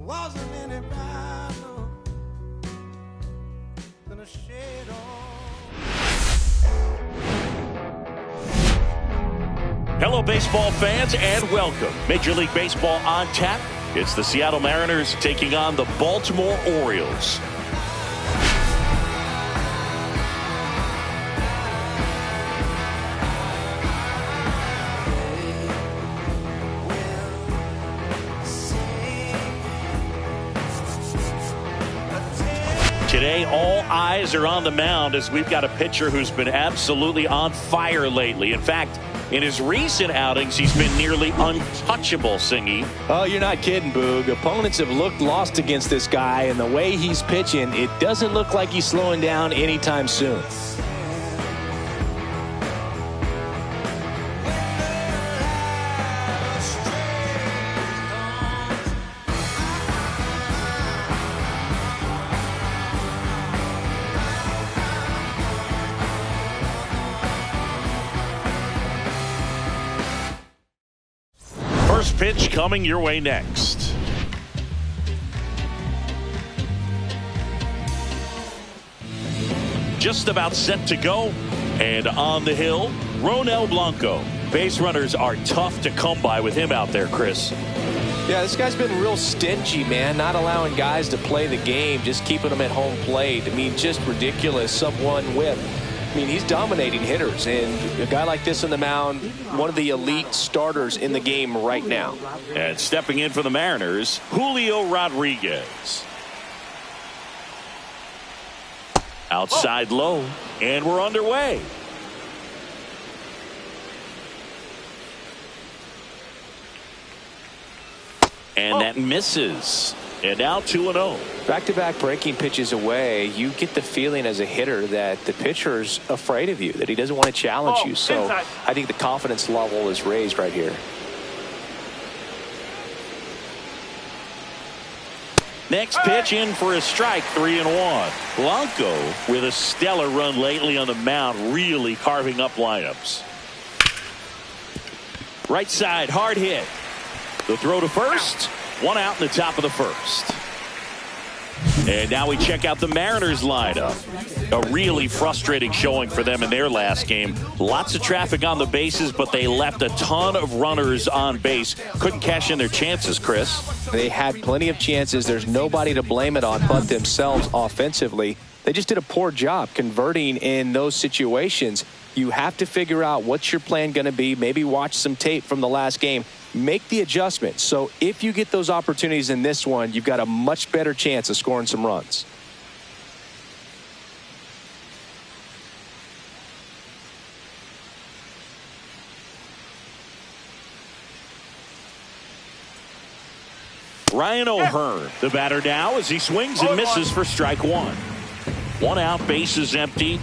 wasn't any brighter than a shade on. Hello, baseball fans, and welcome. Major League Baseball on tap. It's the Seattle Mariners taking on the Baltimore Orioles. Today, all eyes are on the mound as we've got a pitcher who's been absolutely on fire lately. In fact, in his recent outings, he's been nearly untouchable, Singy. Oh, you're not kidding, Boog. Opponents have looked lost against this guy, and the way he's pitching, it doesn't look like he's slowing down anytime soon. First pitch coming your way next. Just about set to go, and on the hill, Ronel Blanco. Base runners are tough to come by with him out there, Chris. Yeah, this guy's been real stingy, man, not allowing guys to play the game, just keeping them at home plate. I mean, just ridiculous, sub-1 whip. I mean, he's dominating hitters, and a guy like this on the mound, one of the elite starters in the game right now. And stepping in for the Mariners, Julio Rodriguez. Outside low, and we're underway. And that misses. And now 2-0. Back-to-back breaking pitches away, you get the feeling as a hitter that the pitcher's afraid of you, that he doesn't want to challenge you. So I think the confidence level is raised right here. Next pitch in for a strike, 3-1. Blanco with a stellar run lately on the mound, really carving up lineups. Right side, hard hit. The throw to first, one out in the top of the first. And now we check out the Mariners lineup. A really frustrating showing for them in their last game. Lots of traffic on the bases, but they left a ton of runners on base. Couldn't cash in their chances, Chris. They had plenty of chances. There's nobody to blame it on but themselves offensively. They just did a poor job converting in those situations. You have to figure out what's your plan going to be. Maybe watch some tape from the last game. Make the adjustment. So if you get those opportunities in this one, you've got a much better chance of scoring some runs. Ryan O'Hearn, the batter now, as he swings and misses for strike one. One out, bases empty.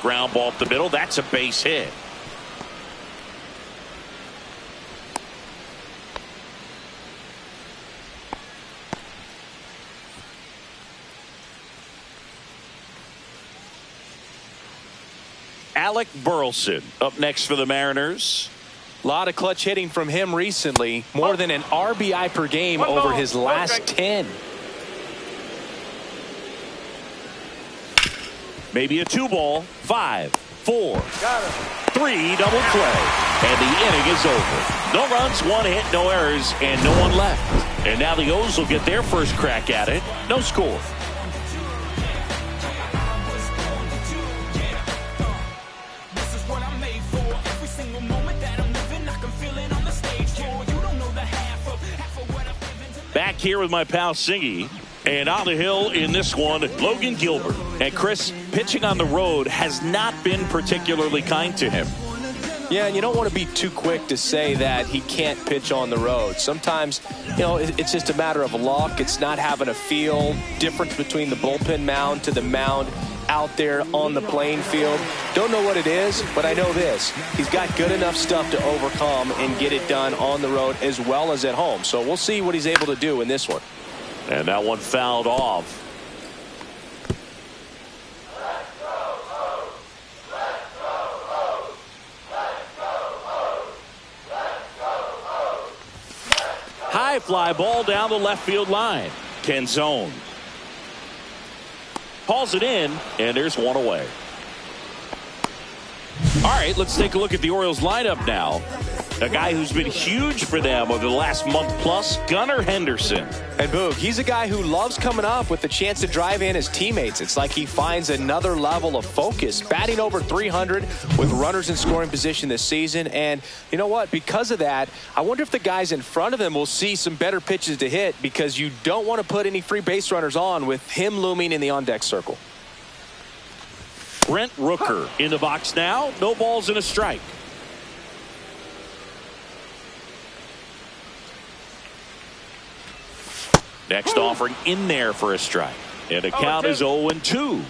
Ground ball up the middle. That's a base hit. Alec Burleson up next for the Mariners. A lot of clutch hitting from him recently. More than an RBI per game over his last 10. Maybe a 2-ball. 5, 4, 3, double play. And the inning is over. No runs, one hit, no errors, and no one left. And now the O's will get their first crack at it. No score. Back here with my pal Singy. And on the hill in this one, Logan Gilbert. And Chris, pitching on the road has not been particularly kind to him. Yeah, and you don't want to be too quick to say that he can't pitch on the road. Sometimes, you know, it's just a matter of luck. It's not having a feel. Difference between the bullpen mound to the mound out there on the playing field. Don't know what it is, but I know this. He's got good enough stuff to overcome and get it done on the road as well as at home. So we'll see what he's able to do in this one. And that one fouled off. high fly ball down the left field line. Canzone hauls it in, and there's one away. All right, let's take a look at the Orioles lineup now. A guy who's been huge for them over the last month plus, Gunnar Henderson. And Boog, he's a guy who loves coming up with the chance to drive in his teammates. It's like he finds another level of focus, batting over 300 with runners in scoring position this season. And you know what? Because of that, I wonder if the guys in front of him will see some better pitches to hit, because you don't want to put any free base runners on with him looming in the on-deck circle. Brent Rooker in the box now. No balls and a strike. Next offering in there for a strike. And the count is 0-2.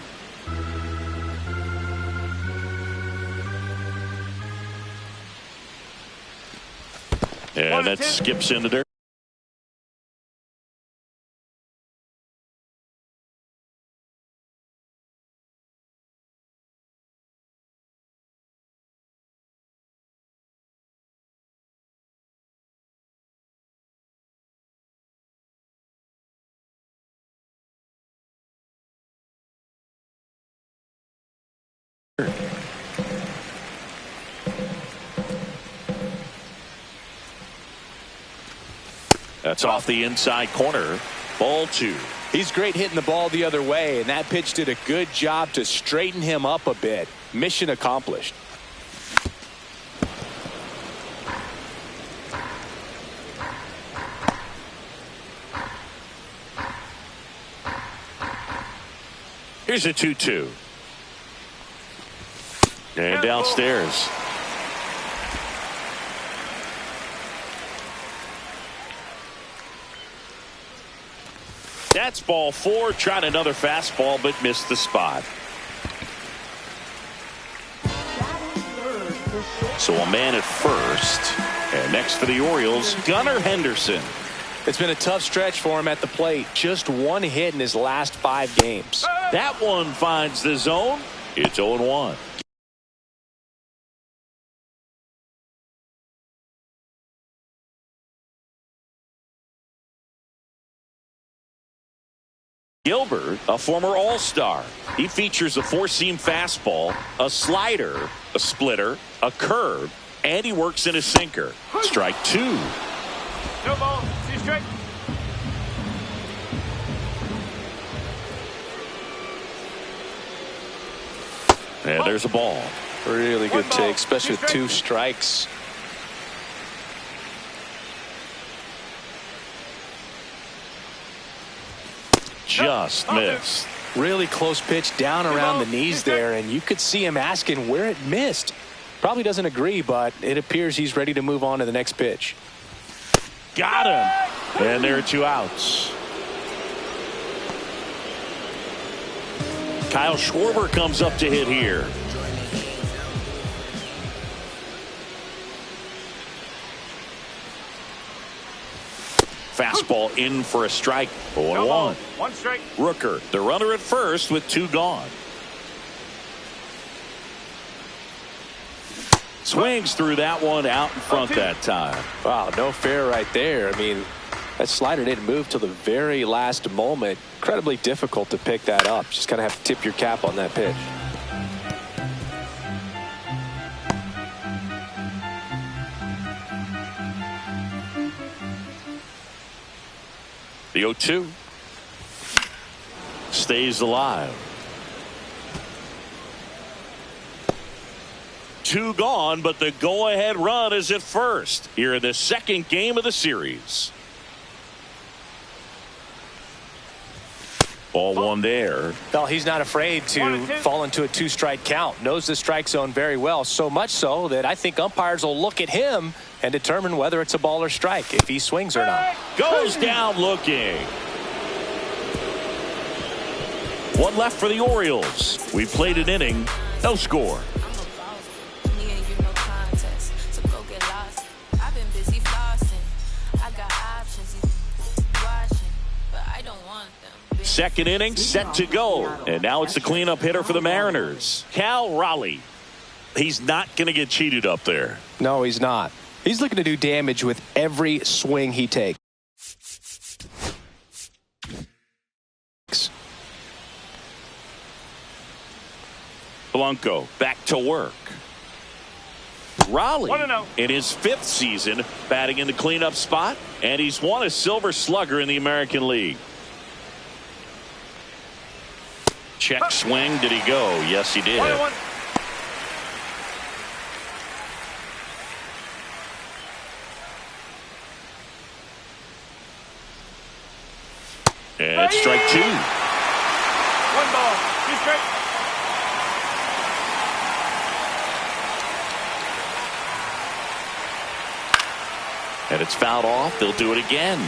And that skips into there. That's off the inside corner. Ball 2. He's great hitting the ball the other way, and that pitch did a good job to straighten him up a bit. Mission accomplished. Here's a 2-2. And downstairs. That's ball 4. Tried another fastball, but missed the spot. So a man at first. And next for the Orioles, Gunnar Henderson. It's been a tough stretch for him at the plate. Just one hit in his last 5 games. That one finds the zone. It's 0-1. Gilbert, a former All-Star. He features a 4-seam fastball, a slider, a splitter, a curve, and he works in a sinker. Strike 2. No ball, 2 strike. And there's a ball. Really good take, especially with 2 strikes. Just missed. Really close pitch down around the knees there, and you could see him asking where it missed. Probably doesn't agree, but it appears he's ready to move on to the next pitch. Got him. And there are 2 outs. Kyle Schwarber comes up to hit here. Fastball in for a strike. 0-1. 1 strike. Rooker, the runner at first with 2 gone. Swings through that one out in front that time. Wow, no fair right there. I mean, that slider didn't move till the very last moment. Incredibly difficult to pick that up. Just kind of have to tip your cap on that pitch. The 0-2 stays alive. 2 gone, but the go-ahead run is at first here in the 2nd game of the series. Ball 1 there. Well, he's not afraid to fall into a 2-strike count. Knows the strike zone very well, so much so that I think umpires will look at him and determine whether it's a ball or strike, if he swings or not. Goes down looking. 1 left for the Orioles. We played an inning, no score. Second inning set to go. And now it's the cleanup hitter for the Mariners, Cal Raleigh. He's not going to get cheated up there. No, he's not. He's looking to do damage with every swing he takes. Blanco back to work. Raleigh 1-0. in his 5th season batting in the cleanup spot, and he's won a Silver Slugger in the American League. Check swing. Did he go? Yes, he did. 1-1. And strike 2. 1 ball, 2 strikes. And it's fouled off. They'll do it again.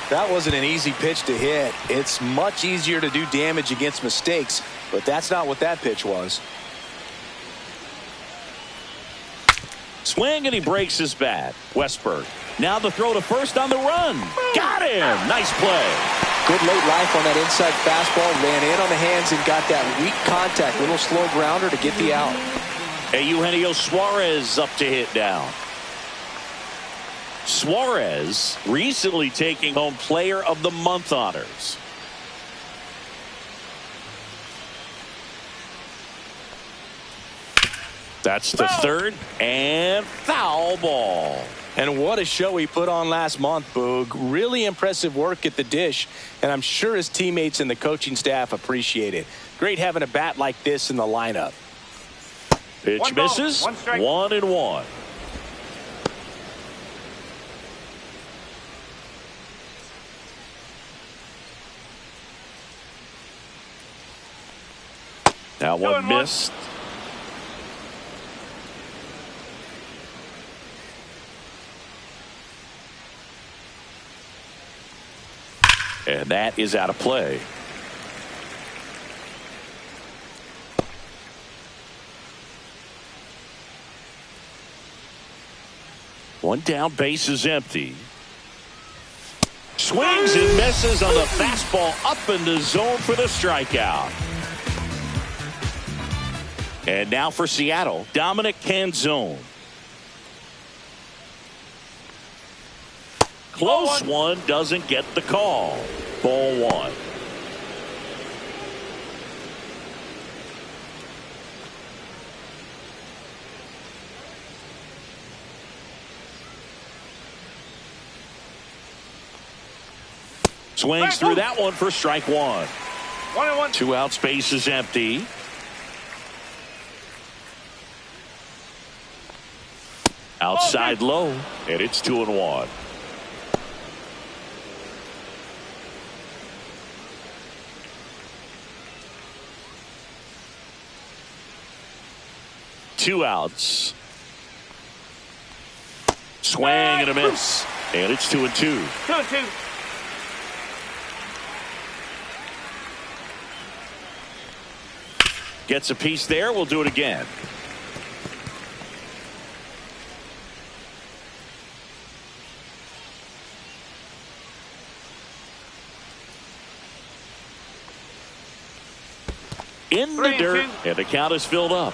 That wasn't an easy pitch to hit. It's much easier to do damage against mistakes, but that's not what that pitch was. Swing, and he breaks his bat. Westberg. Now the throw to first on the run. Got him. Nice play. Good late life on that inside fastball. Ran in on the hands and got that weak contact. Little slow grounder to get the out. Eugenio Suarez up to hit now. Suarez recently taking home Player of the Month honors. That's the third, and foul ball. And what a show he put on last month, Boog. Really impressive work at the dish, and I'm sure his teammates and the coaching staff appreciate it. Great having a bat like this in the lineup. Pitch 1 ball, misses. 1 strike. 1-1. That one 2-1. missed. And that is out of play. One down, base is empty. Swings and misses on the fastball up in the zone for the strikeout. And now for Seattle, Dominic Canzone. Close one, doesn't get the call. Ball 1. Swings through that one for strike 1. 1-1. 2 outs, base is empty. Outside low, and it's 2-1. Two outs. Swing and a miss. And it's 2-2. 2-2. Gets a piece there. We'll do it again. In the dirt, and the count is filled up.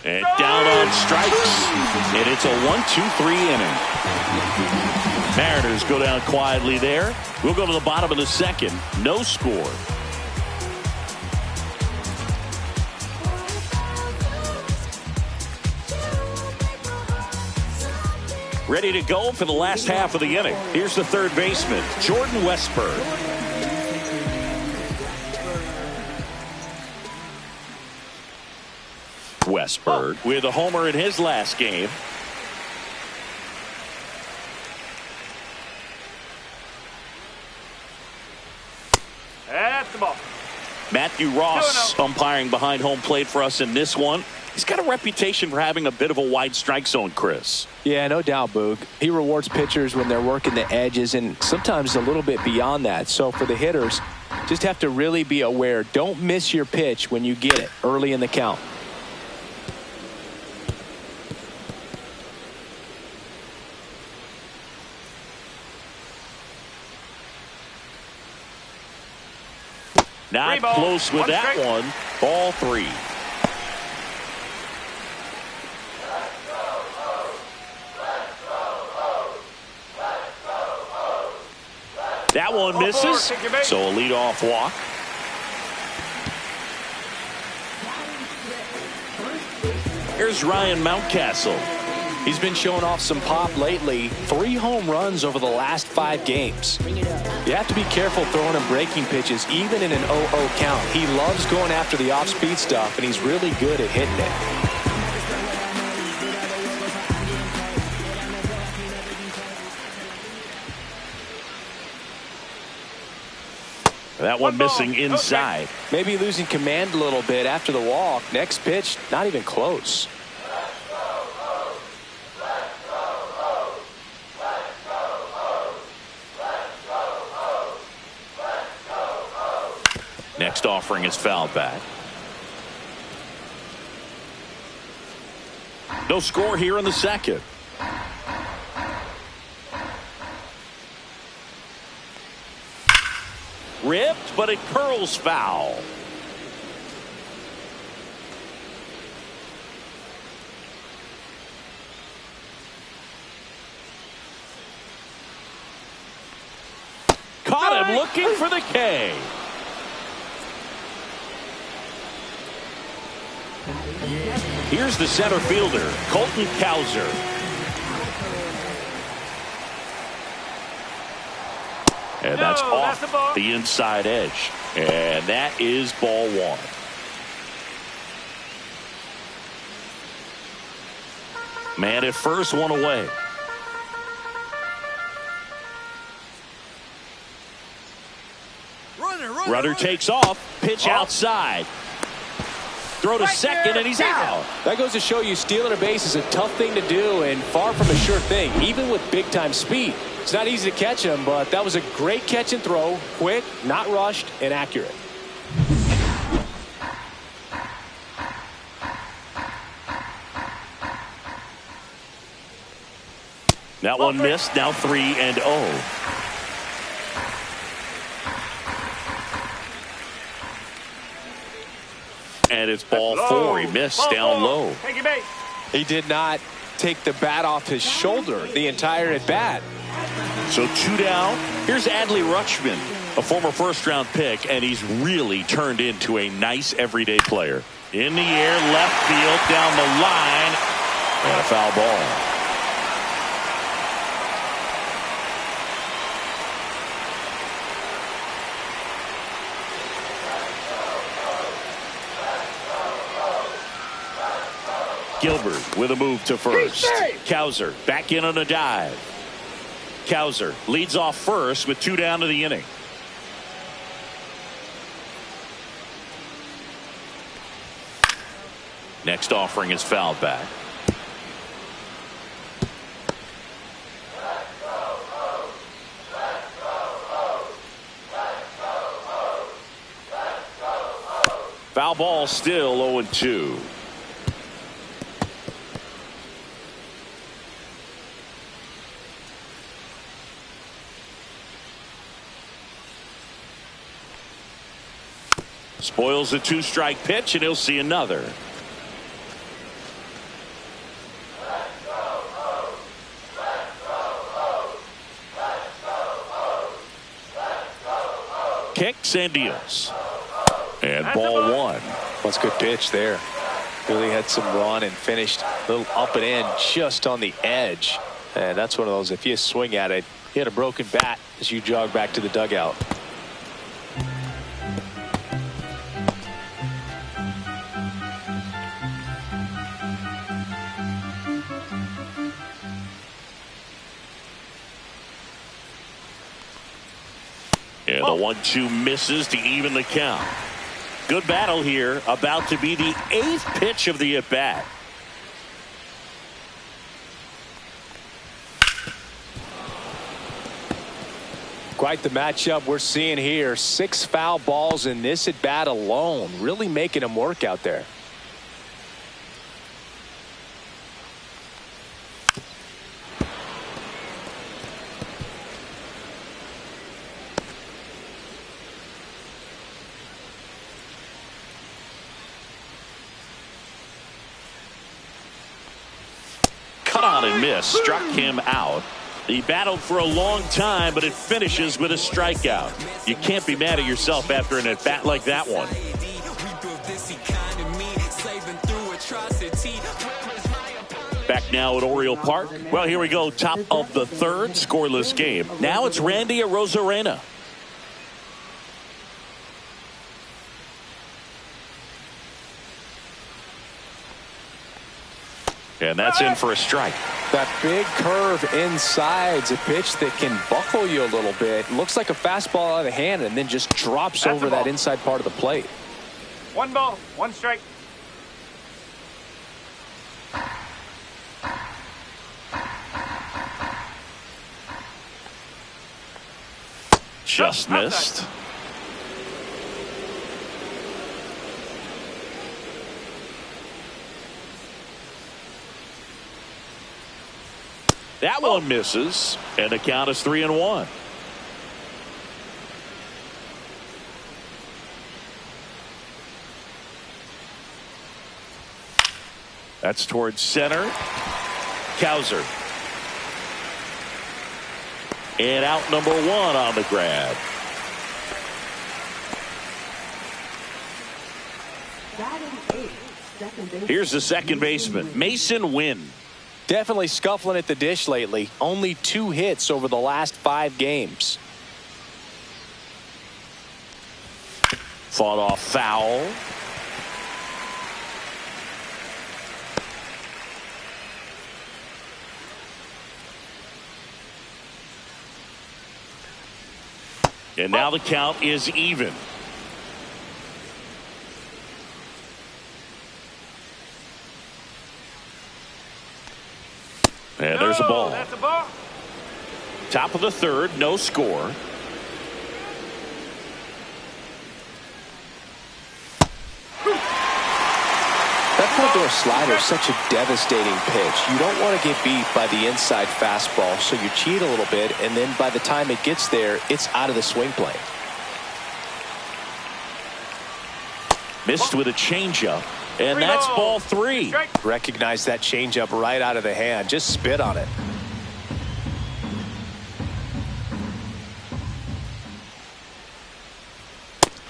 And down on strikes. And it's a 1-2-3 inning. Mariners go down quietly there. We'll go to the bottom of the second. No score. Ready to go for the last half of the inning. Here's the third baseman, Jordan Westberg. Westberg with a homer in his last game. That's the ball. Matthew Ross umpiring behind home plate for us in this one. He's got a reputation for having a bit of a wide strike zone, Chris. Yeah, no doubt, Boog. He rewards pitchers when they're working the edges and sometimes a little bit beyond that. So for the hitters, just have to really be aware. Don't miss your pitch when you get it early in the count. Not close with that one. Ball 3. That one misses. So a leadoff walk. Here's Ryan Mountcastle. He's been showing off some pop lately. 3 home runs over the last 5 games. You have to be careful throwing him breaking pitches, even in an 0-0 count. He loves going after the off-speed stuff, and he's really good at hitting it. That one missing inside. Maybe losing command a little bit after the walk. Next pitch, not even close. Next offering is fouled back. No score here in the second. Ripped, but it curls foul. Caught him looking for the K. Here's the center fielder, Colton Cowser. And that's off the inside edge. And that is ball 1. Man at first, 1 away. Runner takes off. Pitch outside. Throw to second, and he's out. That goes to show you stealing a base is a tough thing to do and far from a sure thing, even with big-time speed. It's not easy to catch him, but that was a great catch and throw. Quick, not rushed, and accurate. That one missed. Now 3-0. And it's ball 4. He missed down low. He did not take the bat off his shoulder the entire at bat. So 2 down. Here's Adley Rutschman, a former first-round pick, and he's really turned into a nice everyday player. In the air, left field, down the line, and a foul ball. Gilbert with a move to first. Cowser back in on a dive. Cowser leads off first with 2 down to the inning. Next offering is fouled back. Foul ball, still 0-2. Spoils a 2-strike pitch, and he'll see another. Kicks and deals. And ball 1. That's a good pitch there. Really had some run and finished a little up and in just on the edge. And that's one of those, if you swing at it, you hit a broken bat as you jog back to the dugout. And the 1-2 misses to even the count. Good battle here. About to be the 8th pitch of the at-bat. Quite the matchup we're seeing here. 6 foul balls in this at-bat alone. Really making him work out there. Cut on and miss. Struck him out. He battled for a long time, but it finishes with a strikeout. You can't be mad at yourself after an at-bat like that one. Back now at Oriole Park. Well, here we go. Top of the third, scoreless game. Now it's Randy Arozarena. And that's in for a strike. That big curve inside's a pitch that can buckle you a little bit. Looks like a fastball out of the hand and then just drops That's over that inside part of the plate. 1 ball, 1 strike. Just missed. That one misses, and the count is 3-1. That's towards center. Cowser. And out number 1 on the grab. Here's the second baseman, Mason Wynn. Definitely scuffling at the dish lately. Only 2 hits over the last 5 games. Fought off foul. And now the count is even. And there's a ball. That's a ball. Top of the third, no score. That front door slider is such a devastating pitch. You don't want to get beat by the inside fastball, so you cheat a little bit, and then by the time it gets there, it's out of the swing plane. Missed with a changeup, and that's ball 3. Recognize that changeup right out of the hand. Just spit on it.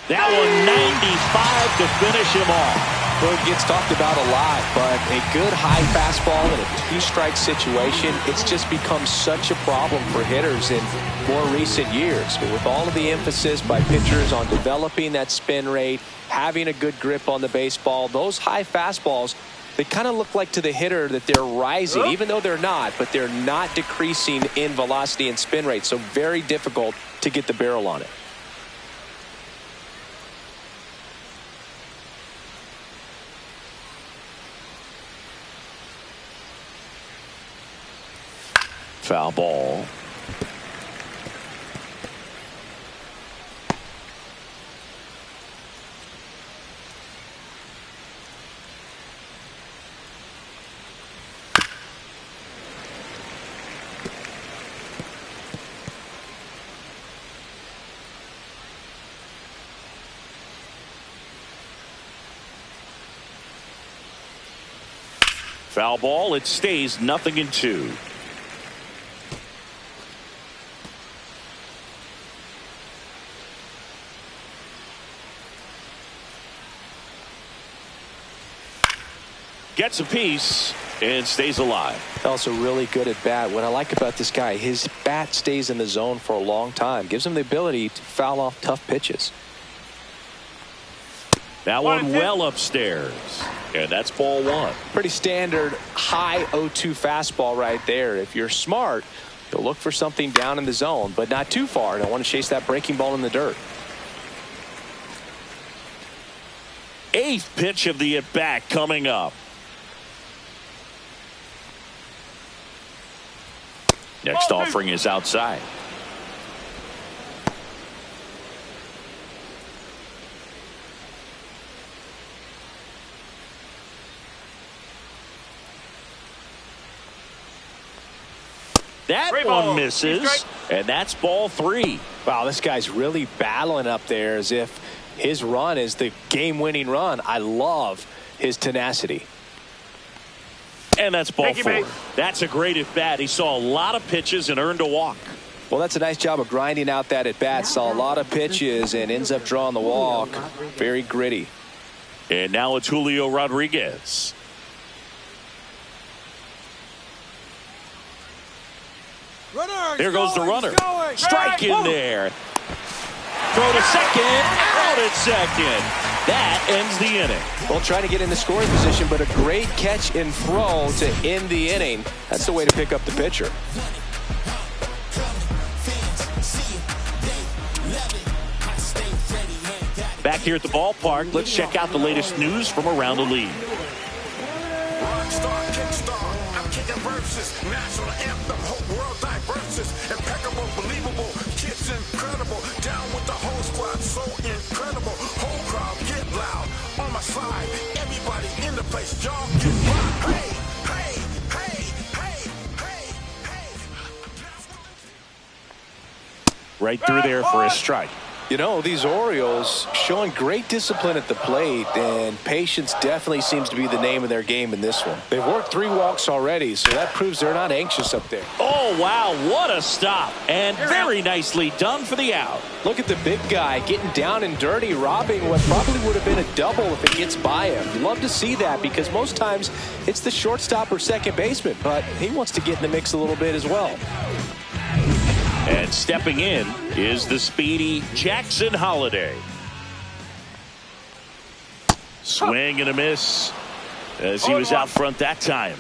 That one 95 to finish him off. Well, it gets talked about a lot, but a good high fastball in a 2-strike situation, it's just become such a problem for hitters in more recent years. But with all of the emphasis by pitchers on developing that spin rate, having a good grip on the baseball, those high fastballs, they kind of look like to the hitter that they're rising, even though they're not, but they're not decreasing in velocity and spin rate. So very difficult to get the barrel on it. Foul ball. Foul ball. It stays 0-2. Gets a piece and stays alive. Also really good at bat. What I like about this guy, his bat stays in the zone for a long time. Gives him the ability to foul off tough pitches. That one well upstairs. And that's ball 1. Pretty standard high 0-2 fastball right there. If you're smart, you'll look for something down in the zone, but not too far. Don't want to chase that breaking ball in the dirt. 8th pitch of the at-bat coming up. Next offering is outside. That one misses, and that's ball 3. Wow, this guy's really battling up there as if his run is the game-winning run. I love his tenacity. And that's ball Thank you, 4. mate. That's a great at bat. He saw a lot of pitches and earned a walk. Well, that's a nice job of grinding out that at bat. Saw a lot of pitches and ends up drawing the walk. Very gritty. And now it's Julio Rodriguez. There goes the runner. Strike in there. Throw to second. Out at second. That ends the inning. Well, trying to get in the scoring position, but a great catch and throw to end the inning. That's the way to pick up the pitcher. Back here at the ballpark, let's check out the latest news from around the league. Rockstar, kickstar, I'm kicking verses. National anthem, whole world diverses. Impeccable, believable, kids incredible. Down with the whole squad, so incredible. Whole crowd get loud. On my side, everybody in the place, y'all get wild. Hey, hey, hey, hey, hey, hey. Right through there for a strike. You know, these Orioles showing great discipline at the plate, and patience definitely seems to be the name of their game in this one. They've worked 3 walks already, so that proves they're not anxious up there. Oh, wow, what a stop. And very nicely done for the out. Look at the big guy getting down and dirty, robbing what probably would have been a double if it gets by him. You love to see that because most times it's the shortstop or second baseman, but he wants to get in the mix a little bit as well. And stepping in is the speedy Jackson Holiday. Swing and a miss as he was out front that time.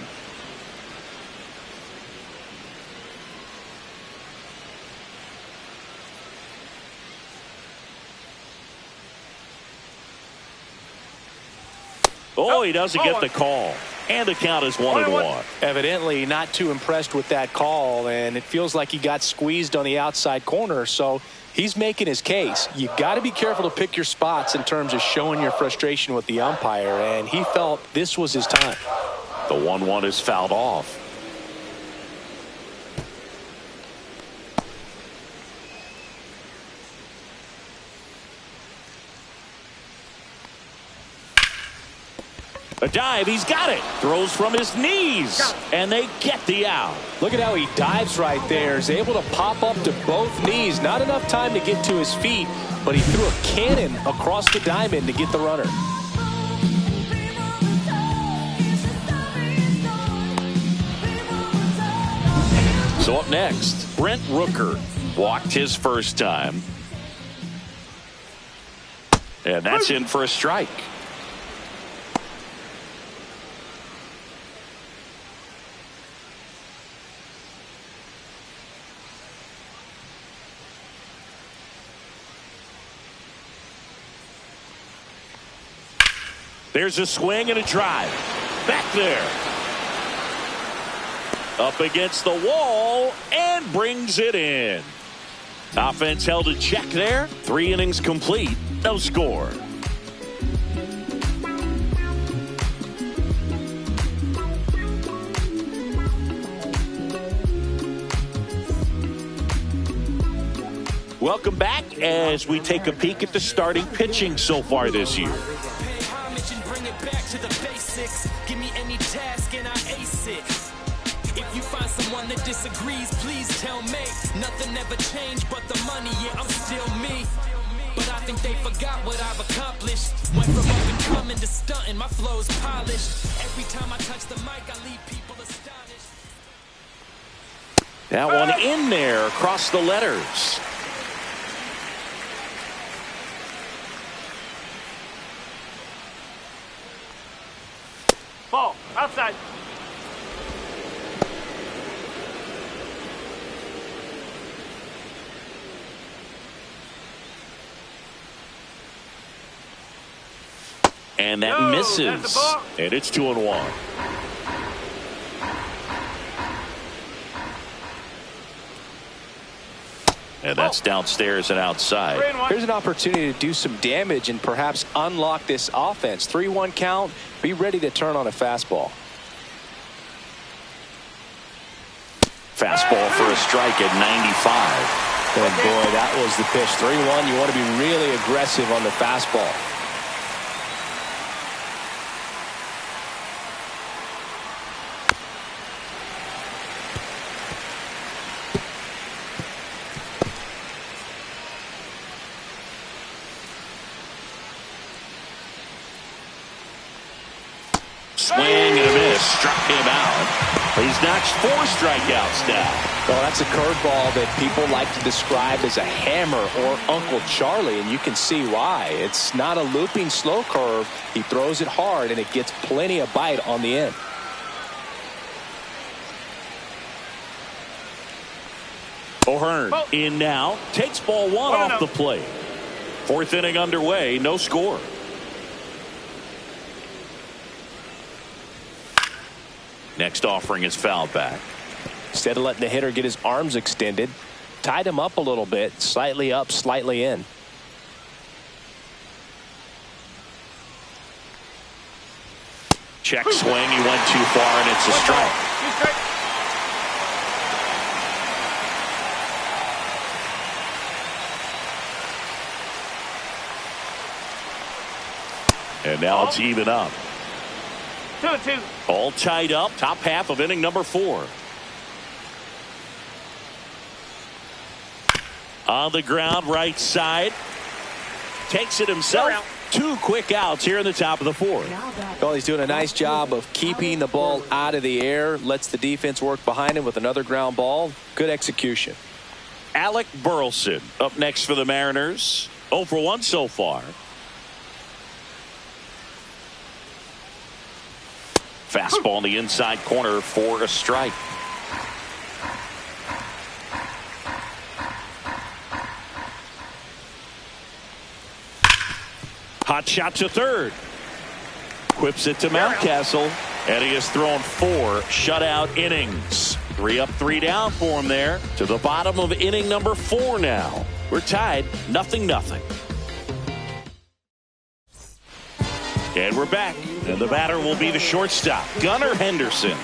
Oh, he doesn't get the call. And the count is 1-1. Evidently not too impressed with that call, and it feels like he got squeezed on the outside corner, so he's making his case. You got to be careful to pick your spots in terms of showing your frustration with the umpire, and he felt this was his time. The 1-1 is fouled off. A dive, he's got it. Throws from his knees, and they get the out. Look at how he dives right there. Is able to pop up to both knees. Not enough time to get to his feet, but he threw a cannon across the diamond to get the runner. So up next, Brent Rooker walked his first time. And that's in for a strike. There's a swing and a drive. Back there. Up against the wall and brings it in. Offense held in check there. 3 innings complete. No score. Welcome back as we take a peek at the starting pitching so far this year. To the basics, give me any task and I ace it. If you find someone that disagrees, please tell me. Nothing ever changed but the money, yeah, I'm still me. But I think they forgot what I've accomplished. Went from up and coming to stunting, my flow's polished. Every time I touch the mic, I leave people astonished. That one in there across the letters. Ball, outside. And that misses. And it's 2-1. And that's downstairs and outside. Here's an opportunity to do some damage and perhaps unlock this offense. 3-1 count. Be ready to turn on a fastball. Fastball for a strike at 95. And boy, that was the pitch. 3-1. You want to be really aggressive on the fastball. swing and a miss. Struck him out. He's notched 4 strikeouts now. Well, that's a curveball that people like to describe as a hammer or Uncle Charlie, and you can see why. It's not a looping slow curve. He throws it hard, and it gets plenty of bite on the end. O'Hearn in now. Takes ball 1 off the plate. 4th inning underway. No score. Next offering is fouled back. Instead of letting the hitter get his arms extended, tied him up a little bit, slightly up, slightly in. Check swing. He went too far, and it's a strike. And now it's even up. 2-2. All tied up. Top half of inning number 4. On the ground, right side. Takes it himself. 2 quick outs here in the top of the 4th. Well, he's doing a nice job of keeping the ball out of the air. Lets the defense work behind him with another ground ball. Good execution. Alec Burleson up next for the Mariners. 0 for 1 so far. Fastball in the inside corner for a strike. Hot shot to third. Quips it to Mountcastle. And he has thrown 4 shutout innings. 3 up, 3 down for him there. To the bottom of inning number 4 now. We're tied 0-0. And we're back. And the batter will be the shortstop, Gunnar Henderson.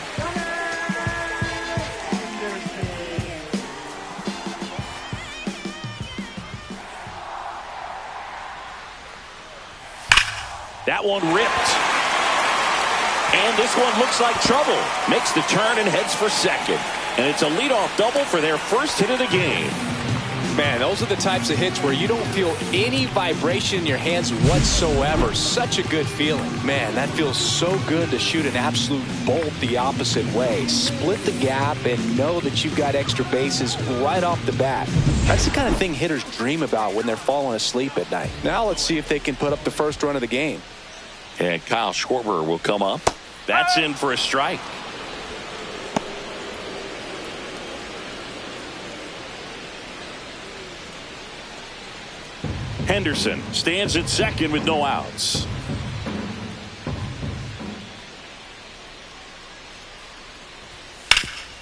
That one ripped. And this one looks like trouble. Makes the turn and heads for second. And it's a leadoff double for their first hit of the game. Man, those are the types of hits where you don't feel any vibration in your hands whatsoever. Such a good feeling. Man, that feels so good to shoot an absolute bolt the opposite way. Split the gap and know that you've got extra bases right off the bat. That's the kind of thing hitters dream about when they're falling asleep at night. Now let's see if they can put up the first run of the game. And Kyle Schwarber will come up. That's in for a strike. Henderson stands at second with no outs.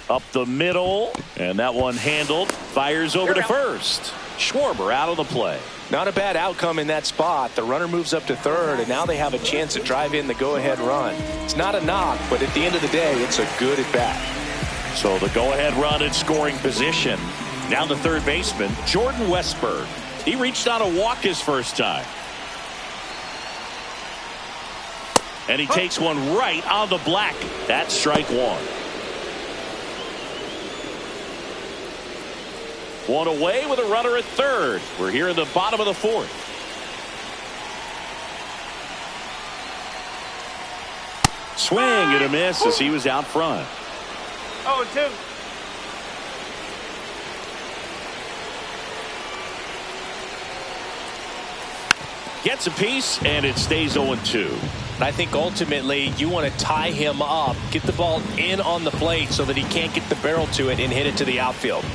Up the middle, and that one handled. Fires over to first. Schwarber out of the play. Not a bad outcome in that spot. The runner moves up to third, and now they have a chance to drive in the go-ahead run. It's not a knock, but at the end of the day, it's a good at-bat. So the go-ahead run in scoring position. Now the third baseman, Jordan Westberg. He reached on a walk his first time. And he takes one right on the black. That's strike 1. One away with a runner at third. We're here in the bottom of the 4th. Swing and a miss as he was out front. 0-2. Gets a piece, and it stays 0-2. I think ultimately you want to tie him up, get the ball in on the plate so that he can't get the barrel to it and hit it to the outfield.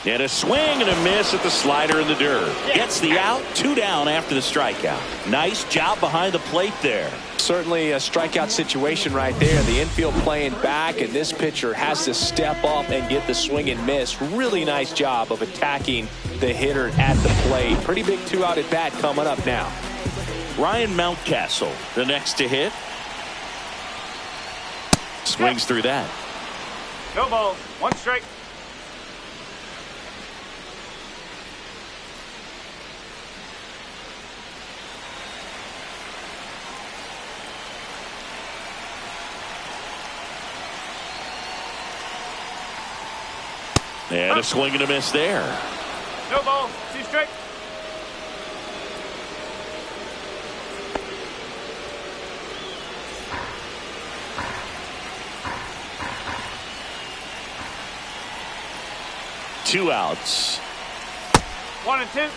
And a swing and a miss at the slider in the dirt. Gets the out, 2 down after the strikeout. Nice job behind the plate there. Certainly a strikeout situation right there. The infield playing back, and this pitcher has to step up and get the swing and miss. Really nice job of attacking the hitter at the plate. Pretty big 2-out at bat coming up now. Ryan Mountcastle, the next to hit. Swings through that. No ball. 1 strike. And a swing and a miss there. No ball. 2 strike. 2 outs. 1 and 2.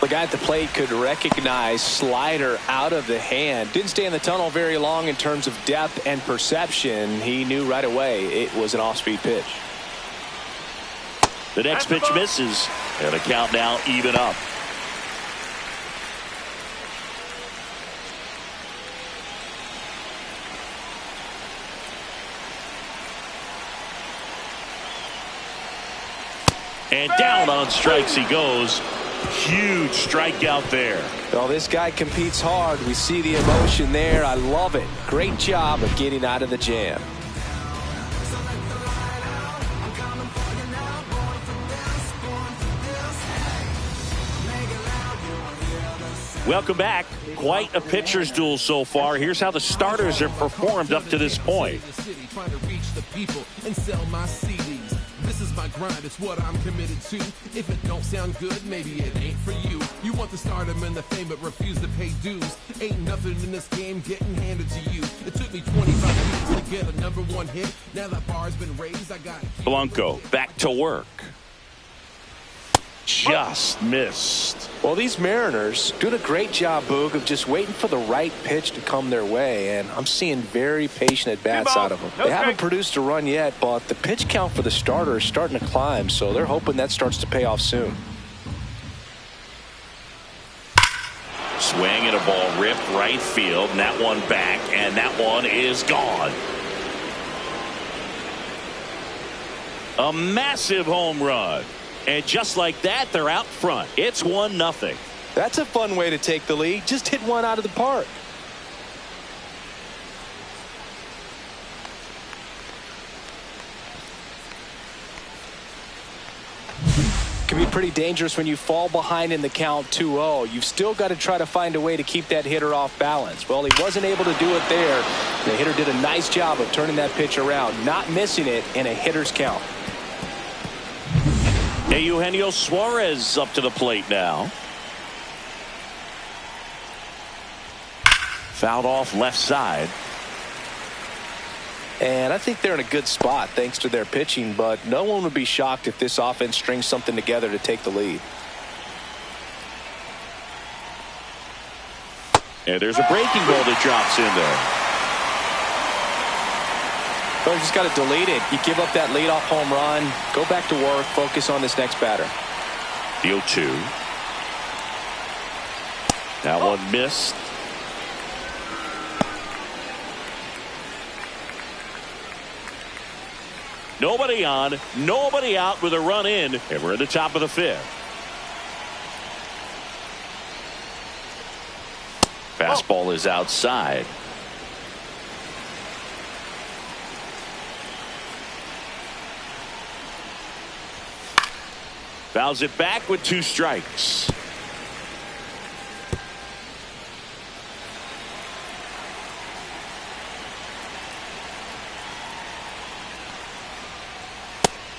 The guy at the plate could recognize slider out of the hand. Didn't stay in the tunnel very long in terms of depth and perception. He knew right away it was an off-speed pitch. The next pitch misses, and the count now even up. And down on strikes he goes. Huge strikeout there. Well, this guy competes hard. We see the emotion there. I love it. Great job of getting out of the jam. Welcome back. Quite a pitcher's duel so far. Here's how the starters have performed up to this point. This is my grind, it's what I'm committed to. If it don't sound good, maybe it ain't for you. You want the stardom and the fame, but refuse to pay dues. Ain't nothing in this game getting handed to you. It took me 25 years to get a #1 hit. Now that bar's been raised, I got Blanco back to work. Just missed. Well, these Mariners doing a great job, Boog, of just waiting for the right pitch to come their way, and I'm seeing very patient at-bats out of them. They haven't produced a run yet, but the pitch count for the starter is starting to climb, so they're hoping that starts to pay off soon. Swing and a ball ripped right field, and that one back, and that one is gone. A massive home run. And just like that, they're out front. It's 1-0. That's a fun way to take the lead. Just hit one out of the park. Can be pretty dangerous when you fall behind in the count 2-0. You've still got to try to find a way to keep that hitter off balance. Well, he wasn't able to do it there. The hitter did a nice job of turning that pitch around, not missing it in a hitter's count. Eugenio Suarez up to the plate now. Fouled off left side. And I think they're in a good spot thanks to their pitching, but no one would be shocked if this offense strings something together to take the lead. And there's a breaking ball that drops in there. So you just got to delete it. You give up that leadoff home run, go back to work, focus on this next batter. The 0-2. That one missed. Nobody on, nobody out with a run in, and we're at the top of the 5th. Fastball is outside. Fouls it back with 2 strikes.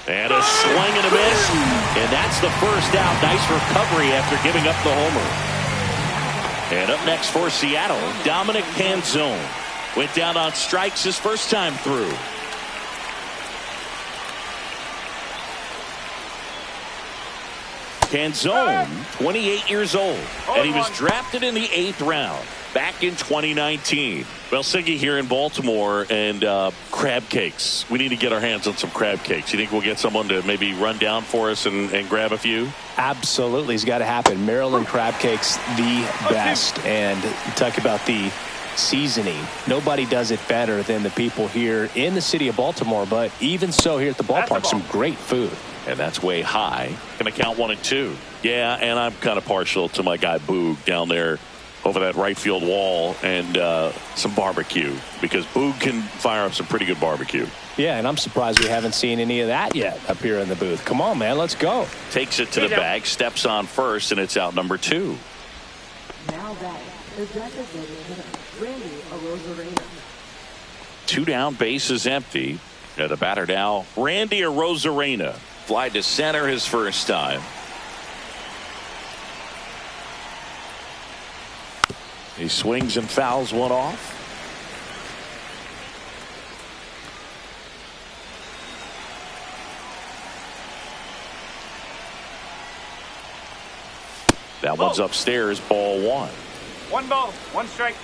And a swing and a miss. And that's the first out. Nice recovery after giving up the homer. And up next for Seattle, Dominic Canzone. Went down on strikes his first time through. Canzone, 28 years old, and he was drafted in the 8th round back in 2019. Well, Siggy, here in Baltimore, and crab cakes. We need to get our hands on some crab cakes. You think we'll get someone to maybe run down for us and grab a few? Absolutely. It's got to happen. Maryland crab cakes, the best. And you talk about the seasoning. Nobody does it better than the people here in the city of Baltimore. But even so, here at the ballpark, some great food. And that's way high. Gonna count 1 and 2. Yeah, and I'm kind of partial to my guy Boog down there over that right field wall, and some barbecue, because Boog can fire up some pretty good barbecue. Yeah, and I'm surprised we haven't seen any of that yet up here in the booth. Come on, man, let's go. Takes it to the bag, steps on first, and it's out number 2. Now batting is designated Randy Arozarena. 2 down, bases empty. The batter now, Randy Arozarena. Fly to center his first time. He swings and fouls one off. That one's upstairs, ball one. 1 ball, 1 strike.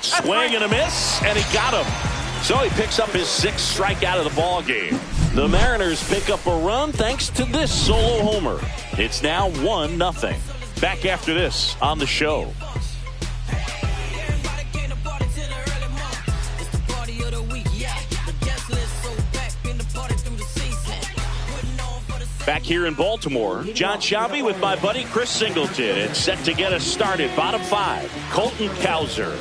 Swing and a miss, and he got him. So he picks up his 6th strikeout of the ball game. The Mariners pick up a run thanks to this solo homer. It's now 1-0. Back after this on the show. Back here in Baltimore, John Shabby with my buddy Chris Singleton. It's set to get us started. Bottom 5, Colton Cowser.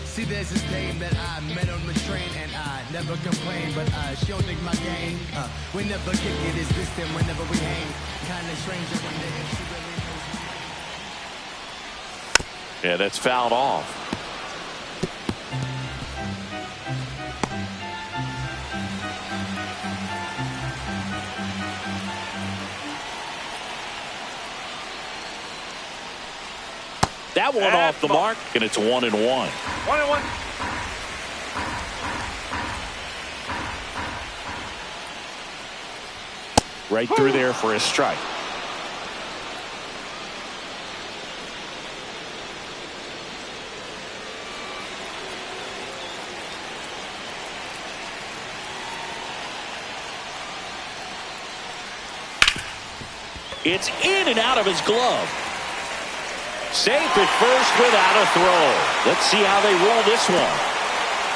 See, there's this dame that I met on the train, and I never complain, but I sure dig my game. We never kick it, it's distant whenever we hang. Kinda strange, I wonder if she really knows me. Yeah, that's fouled off. That one off the mark, and it's 1-1. 1-1. Right through there for a strike. It's in and out of his glove. Safe at first without a throw. Let's see how they roll this one.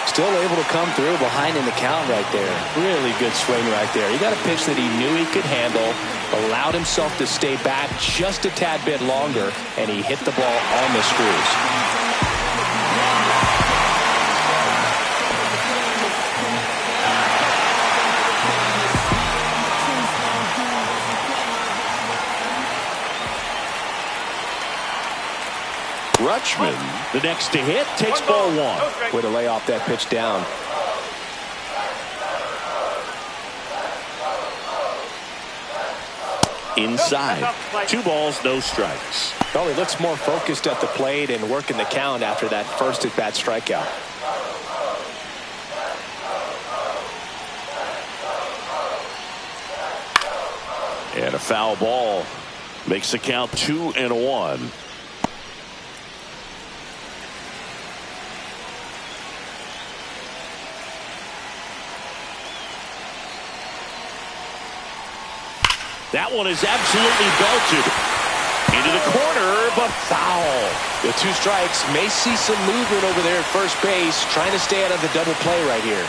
Still able to come through behind in the count right there. Really good swing right there. He got a pitch that he knew he could handle, allowed himself to stay back just a tad bit longer, and he hit the ball on the screws. Rutschman, the next to hit, takes ball one. Way to lay off that pitch down. Inside. 2 balls, no strikes. Well, he looks more focused at the plate and working the count after that first at-bat strikeout. And a foul ball makes the count 2-1. That one is absolutely belted into the corner, but foul. The 2 strikes. May see some movement over there at first base, trying to stay out of the double play right here.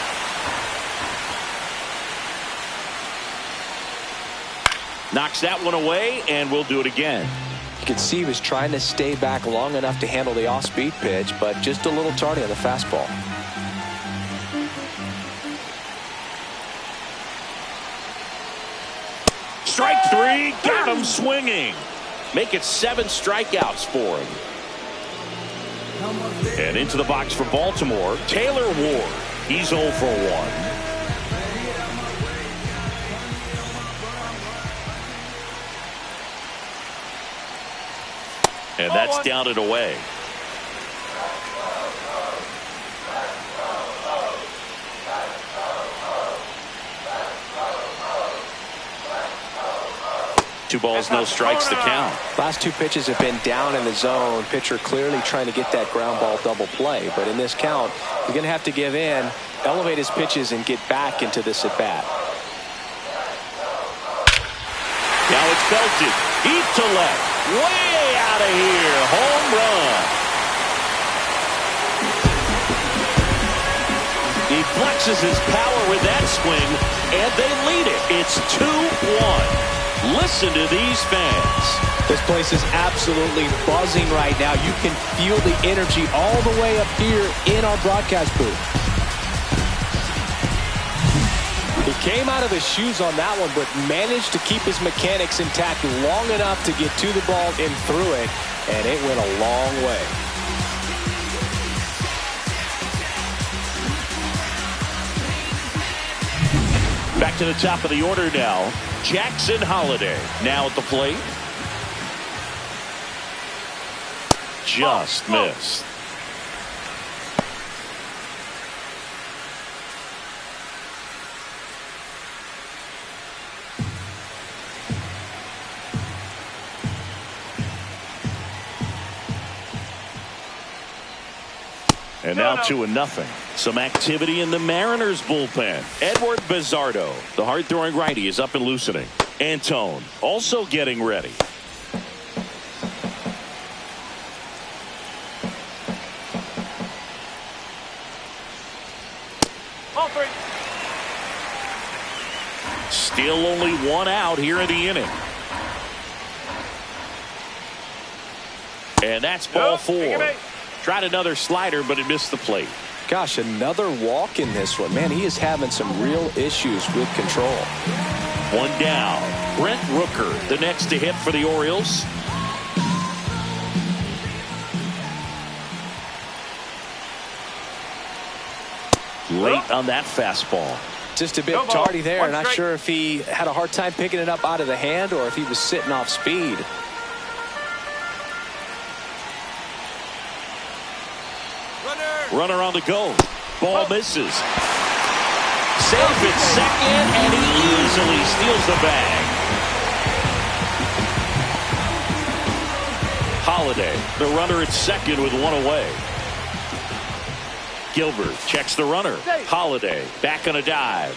Knocks that one away, and we'll do it again. You can see he was trying to stay back long enough to handle the off-speed pitch, but just a little tardy on the fastball. Strike 3, got him swinging. Make it 7 strikeouts for him. And into the box for Baltimore, Taylor Ward. He's 0 for 1. And that's down and away. Two balls, no strikes to count. Last 2 pitches have been down in the zone. Pitcher clearly trying to get that ground ball double play. But in this count, he's going to have to give in, elevate his pitches, and get back into this at-bat. Now it's belted. Deep to left. Way out of here. Home run. He flexes his power with that swing, and they lead it. It's 2-1. Listen to these fans. This place is absolutely buzzing right now. You can feel the energy all the way up here in our broadcast booth. He came out of his shoes on that one, but managed to keep his mechanics intact long enough to get to the ball and through it, and it went a long way. Back to the top of the order now. Jackson Holliday now at the plate. Just missed. And now 2-0. Some activity in the Mariners bullpen. Edward Bizzardo, the hard-throwing righty, is up and loosening. Antone also getting ready. Ball 3. Still only 1 out here in the inning. And that's ball 4. Tried another slider, but it missed the plate. Gosh, another walk in this one. Man, he is having some real issues with control. 1 down. Brent Rooker, the next to hit for the Orioles. Late on that fastball. Just a bit tardy there. Not sure if he had a hard time picking it up out of the hand or if he was sitting off speed. Runner on the go. Ball misses. Safe at second, and he easily steals the bag. Holliday, the runner at second with 1 away. Gilbert checks the runner. Holliday back on a dive.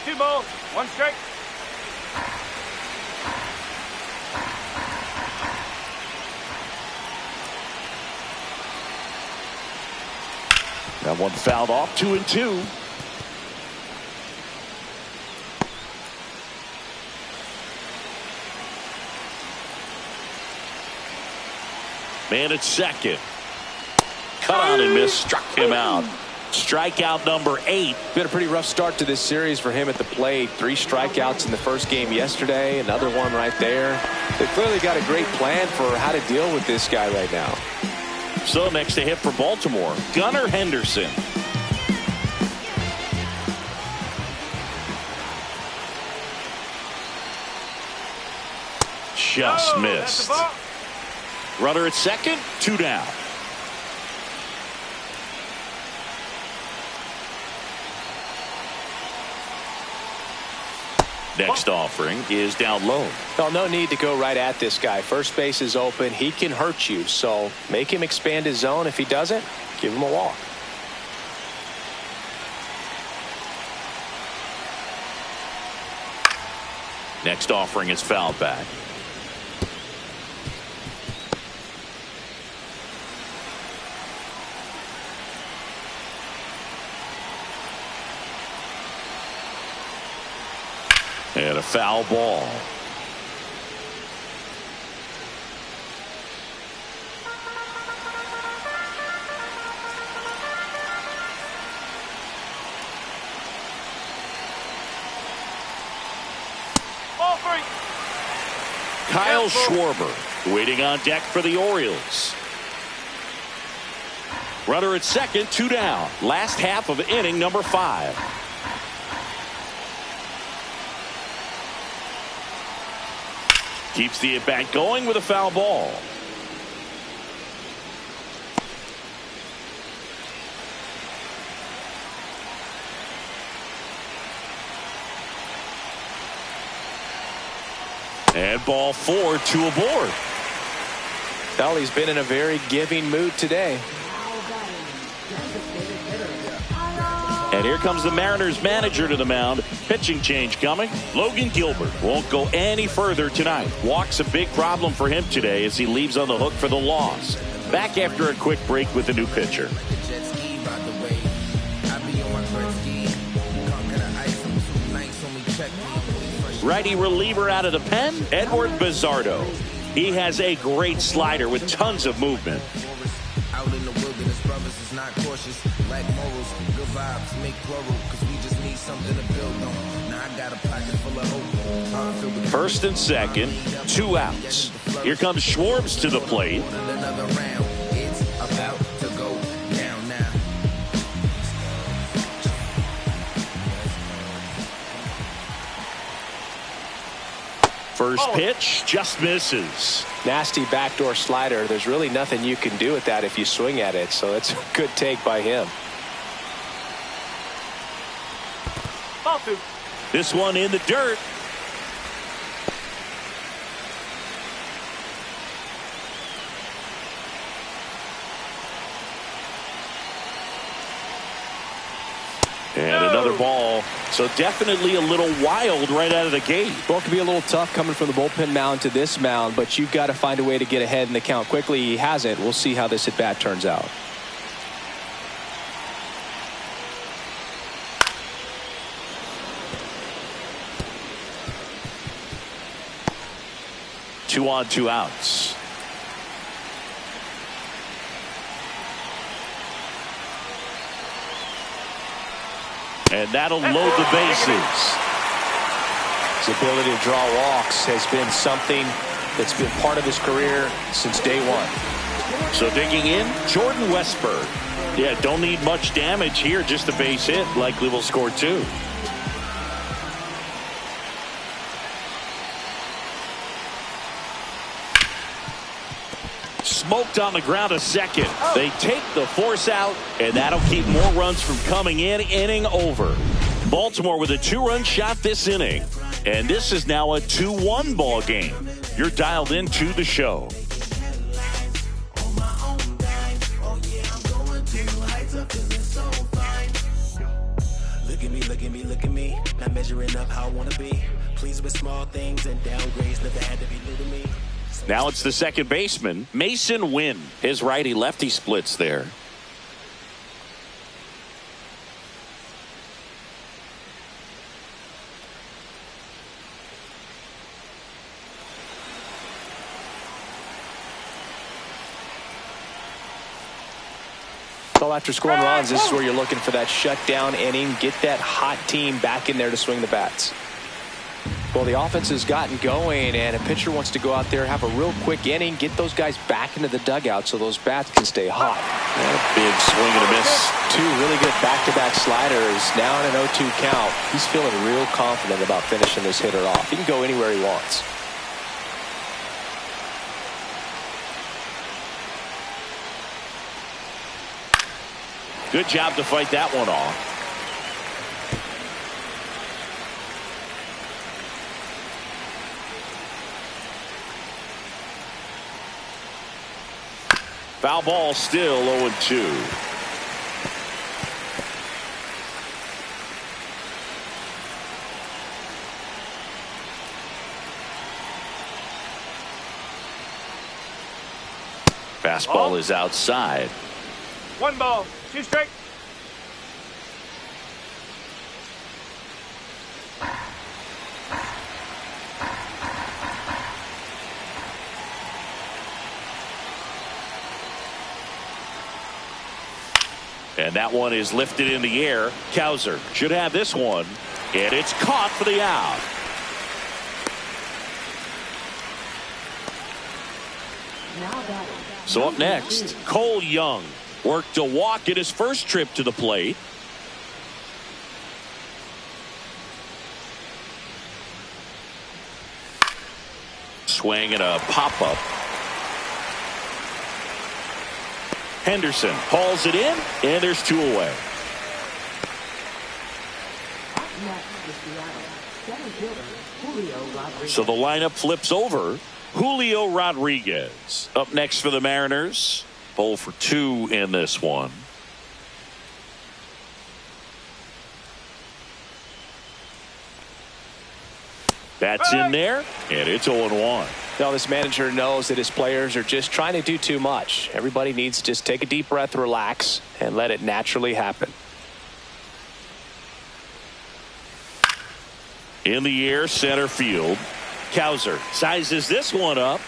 Two balls, 1 strike. That one fouled off. 2-2. Man at second. Cut on and miss. Struck him out. Strikeout number 8. Been a pretty rough start to this series for him at the plate. 3 strikeouts in the first game yesterday. Another one right there. They clearly got a great plan for how to deal with this guy right now. So next to hit for Baltimore, Gunnar Henderson. Just missed. Runner at second, 2 down. Next offering is down low. Well, no need to go right at this guy. First base is open. He can hurt you. So make him expand his zone. If he doesn't, give him a walk. Next offering is fouled back. And a foul ball. Ball 3. Kyle Schwarber waiting on deck for the Orioles. Runner at second, 2 down. Last half of inning number 5. Keeps the at-bat going with a foul ball. And ball 4, 2 aboard. Well, he's been in a very giving mood today. And here comes the Mariners manager to the mound. Pitching change coming. Logan Gilbert won't go any further tonight. Walk's a big problem for him today as he leaves on the hook for the loss. Back after a quick break with a new pitcher. Righty reliever out of the pen, Edward Bizzardo. He has a great slider with tons of movement. Out in the wilderness, brother. novices, not cautious. Lack morals, good vibes, make plural. Cause we just need something to build on. Now I got a pocket full of hope. First and second, 2 outs. Here comes Schwartz to the plate. Another round. It's about to go down now. First pitch just misses. Nasty backdoor slider. There's really nothing you can do with that if you swing at it. So that's a good take by him. Ball 2. This one in the dirt. And another ball. So definitely a little wild right out of the gate. Well, it can be a little tough coming from the bullpen mound to this mound, but you've got to find a way to get ahead in the count quickly. He hasn't. We'll see how this at bat turns out. Two on, 2 outs. And that'll load the bases. His ability to draw walks has been something that's been part of his career since day one. So digging in, Jordan Westburg. Yeah, don't need much damage here, just a base hit. Likely will score 2. Smoked on the ground a second. They take the force out, and that'll keep more runs from coming in. Inning over. Baltimore with a 2-run shot this inning. And this is now a 2-1 ball game. You're dialed into the show. Look at me, look at me, look at me. Not measuring up how I want to be. Pleased with small things and downgrades. Never had to be new to me. Now it's the second baseman, Mason Wynn. His righty-lefty splits there. So after scoring runs, this is where you're looking for that shutdown inning. Get that hot team back in there to swing the bats. Well, the offense has gotten going, and a pitcher wants to go out there, have a real quick inning, get those guys back into the dugout so those bats can stay hot. And a big swing and a miss. 2 really good back-to-back sliders. Now in an 0-2 count. He's feeling real confident about finishing this hitter off. He can go anywhere he wants. Good job to fight that one off. Foul ball, still 0-2. Fastball is outside. 1 ball, 2 strike. And that one is lifted in the air. Cowser should have this one. And it's caught for the out. So up next, Cole Young worked a walk in his first trip to the plate. Swing and a pop-up. Henderson hauls it in, and there's 2 away. So the lineup flips over. Julio Rodriguez up next for the Mariners. 0 for 2 in this one. That's in there, and it's 0-1. Now this manager knows that his players are just trying to do too much. Everybody needs to just take a deep breath, relax, and let it naturally happen. In the air, center field. Cowser sizes this one up.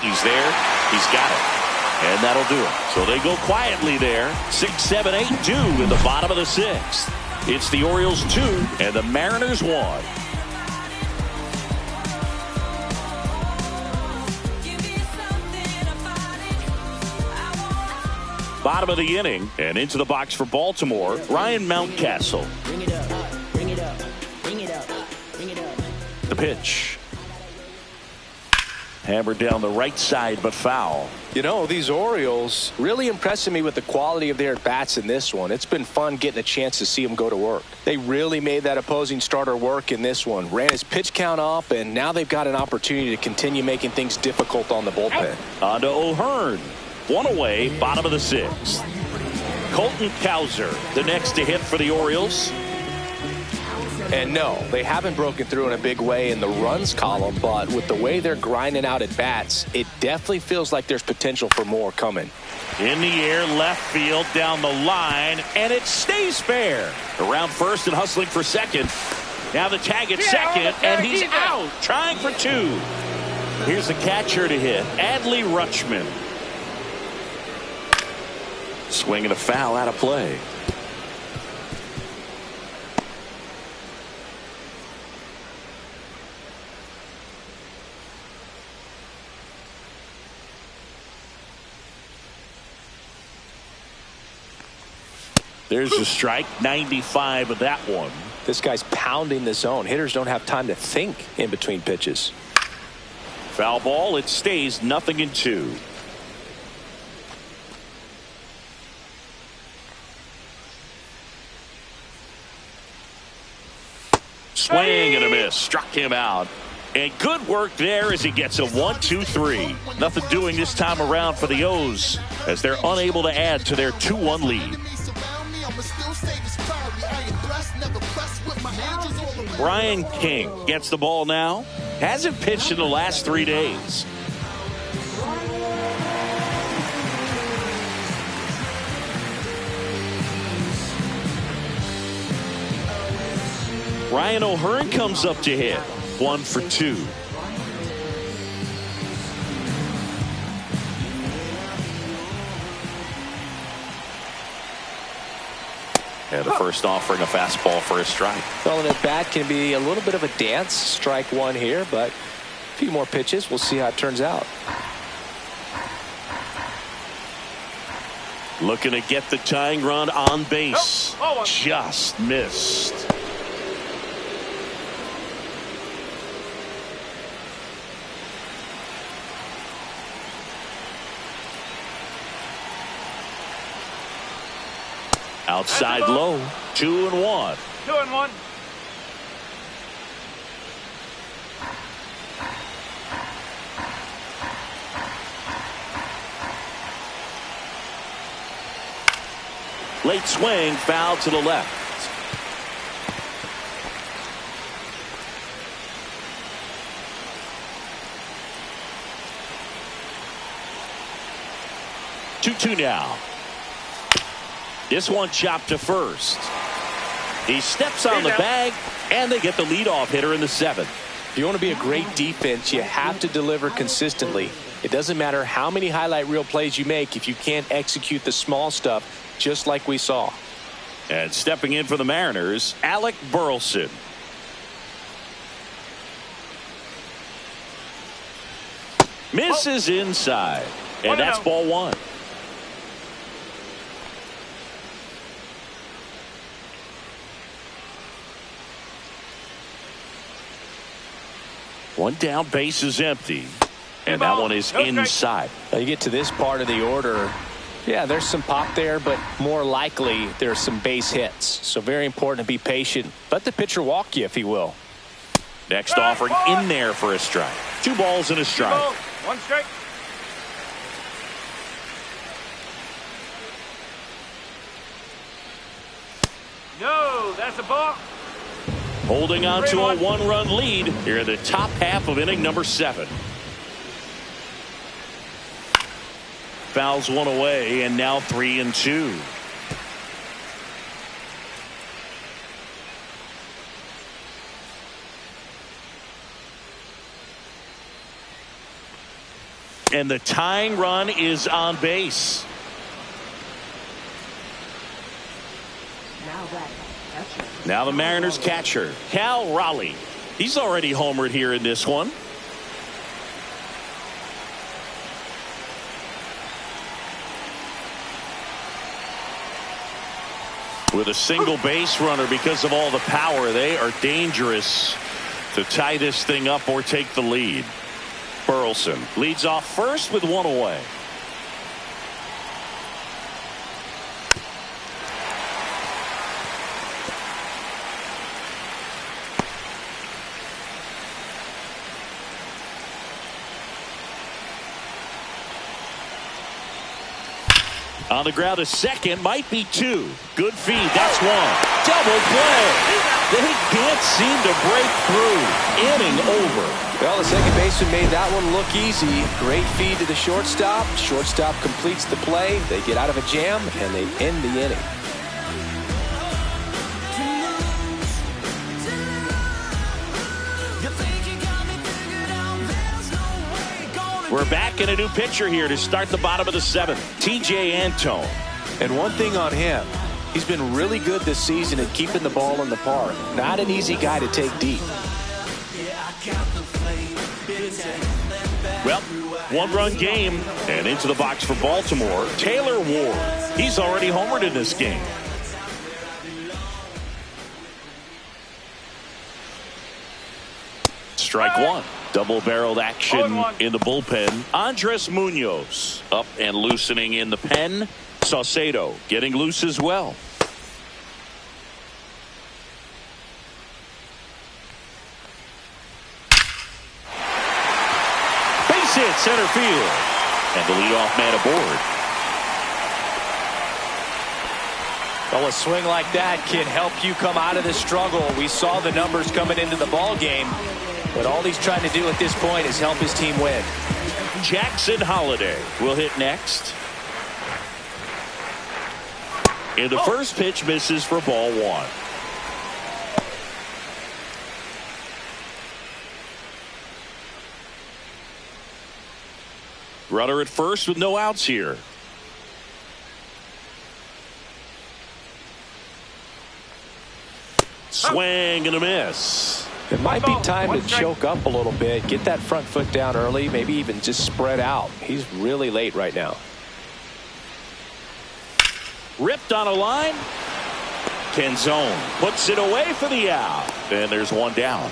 He's there. He's got it. And that'll do it. So they go quietly there. 6, 7, 8 due in the bottom of the 6th. It's the Orioles 2 and the Mariners 1. Bottom of the inning and into the box for Baltimore, Ryan Mountcastle. Bring it up, bring it up, bring it up, bring it up. The pitch. Hammered down the right side, but foul. You know, these Orioles really impressing me with the quality of their at-bats in this one. It's been fun getting a chance to see them go to work. They really made that opposing starter work in this one. Ran his pitch count up, and now they've got an opportunity to continue making things difficult on the bullpen. On to O'Hearn. 1 away, bottom of the 6th. Colton Cowser, the next to hit for the Orioles. And no, they haven't broken through in a big way in the runs column, but with the way they're grinding out at bats, it definitely feels like there's potential for more coming. In the air, left field, down the line, and it stays fair. Around first and hustling for second. Now the tag at second, and he's out, trying for 2. Here's the catcher to hit, Adley Rutschman. Swinging a foul out of play. There's a strike, 95 of that one. This guy's pounding the zone. Hitters don't have time to think in between pitches. Foul ball, it stays 0-2. Swing and a miss, struck him out. And good work there as he gets a 1-2-3. Nothing doing this time around for the O's as they're unable to add to their 2-1 lead. Brian King gets the ball now. Hasn't pitched in the last 3 days. Ryan O'Hearn comes up to hit. 1 for 2. And the first offering a fastball for a strike. Well, and at bat can be a little bit of a dance. Strike 1 here, but a few more pitches. We'll see how it turns out. Looking to get the tying run on base. Just missed. Outside low, 2-1. 2-1. Late swing, foul to the left. Two now. This one chopped to first. He steps on the bag, and they get the leadoff hitter in the 7th. If you want to be a great defense, you have to deliver consistently. It doesn't matter how many highlight reel plays you make if you can't execute the small stuff, just like we saw. And stepping in for the Mariners, Alec Burleson. Misses inside, and that's ball 1. One down, base is empty. And that one is inside. Now you get to this part of the order. Yeah, there's some pop there, but more likely there's some base hits. So very important to be patient. Let the pitcher walk you if he will. Next offering in there for a strike. 2 balls and a strike. 1 strike. No, that's a ball. Holding on to a 1-run lead here in the top half of inning number 7. Fouls one away, and now 3-2. And the tying run is on base. Now the Mariners catcher, Cal Raleigh. He's already homered here in this one. With a single base runner because of all the power, they are dangerous to tie this thing up or take the lead. Burleson leads off first with one away. On the ground, a second, might be two. Good feed, that's one. Double play. They can't seem to break through. Inning over. Well, the second baseman made that one look easy. Great feed to the shortstop. Shortstop completes the play. They get out of a jam, and they end the inning. We're back in a new pitcher here to start the bottom of the seventh. TJ Antone. And one thing on him, he's been really good this season at keeping the ball in the park. Not an easy guy to take deep. Well, one-run game and into the box for Baltimore. Taylor Ward. He's already homered in this game. Strike one. Double-barreled action in the bullpen. Andres Munoz up and loosening in the pen. Saucedo getting loose as well. Base hit center field. And the leadoff man aboard. Well, a swing like that can help you come out of the struggle. We saw the numbers coming into the ball game. But all he's trying to do at this point is help his team win. Jackson Holiday will hit next. And the first pitch misses for ball one. Runner at first with no outs here. Swing and a miss. It might be time to choke up a little bit, get that front foot down early, maybe even just spread out. He's really late right now. Ripped on a line. Canzone puts it away for the out. And there's one down.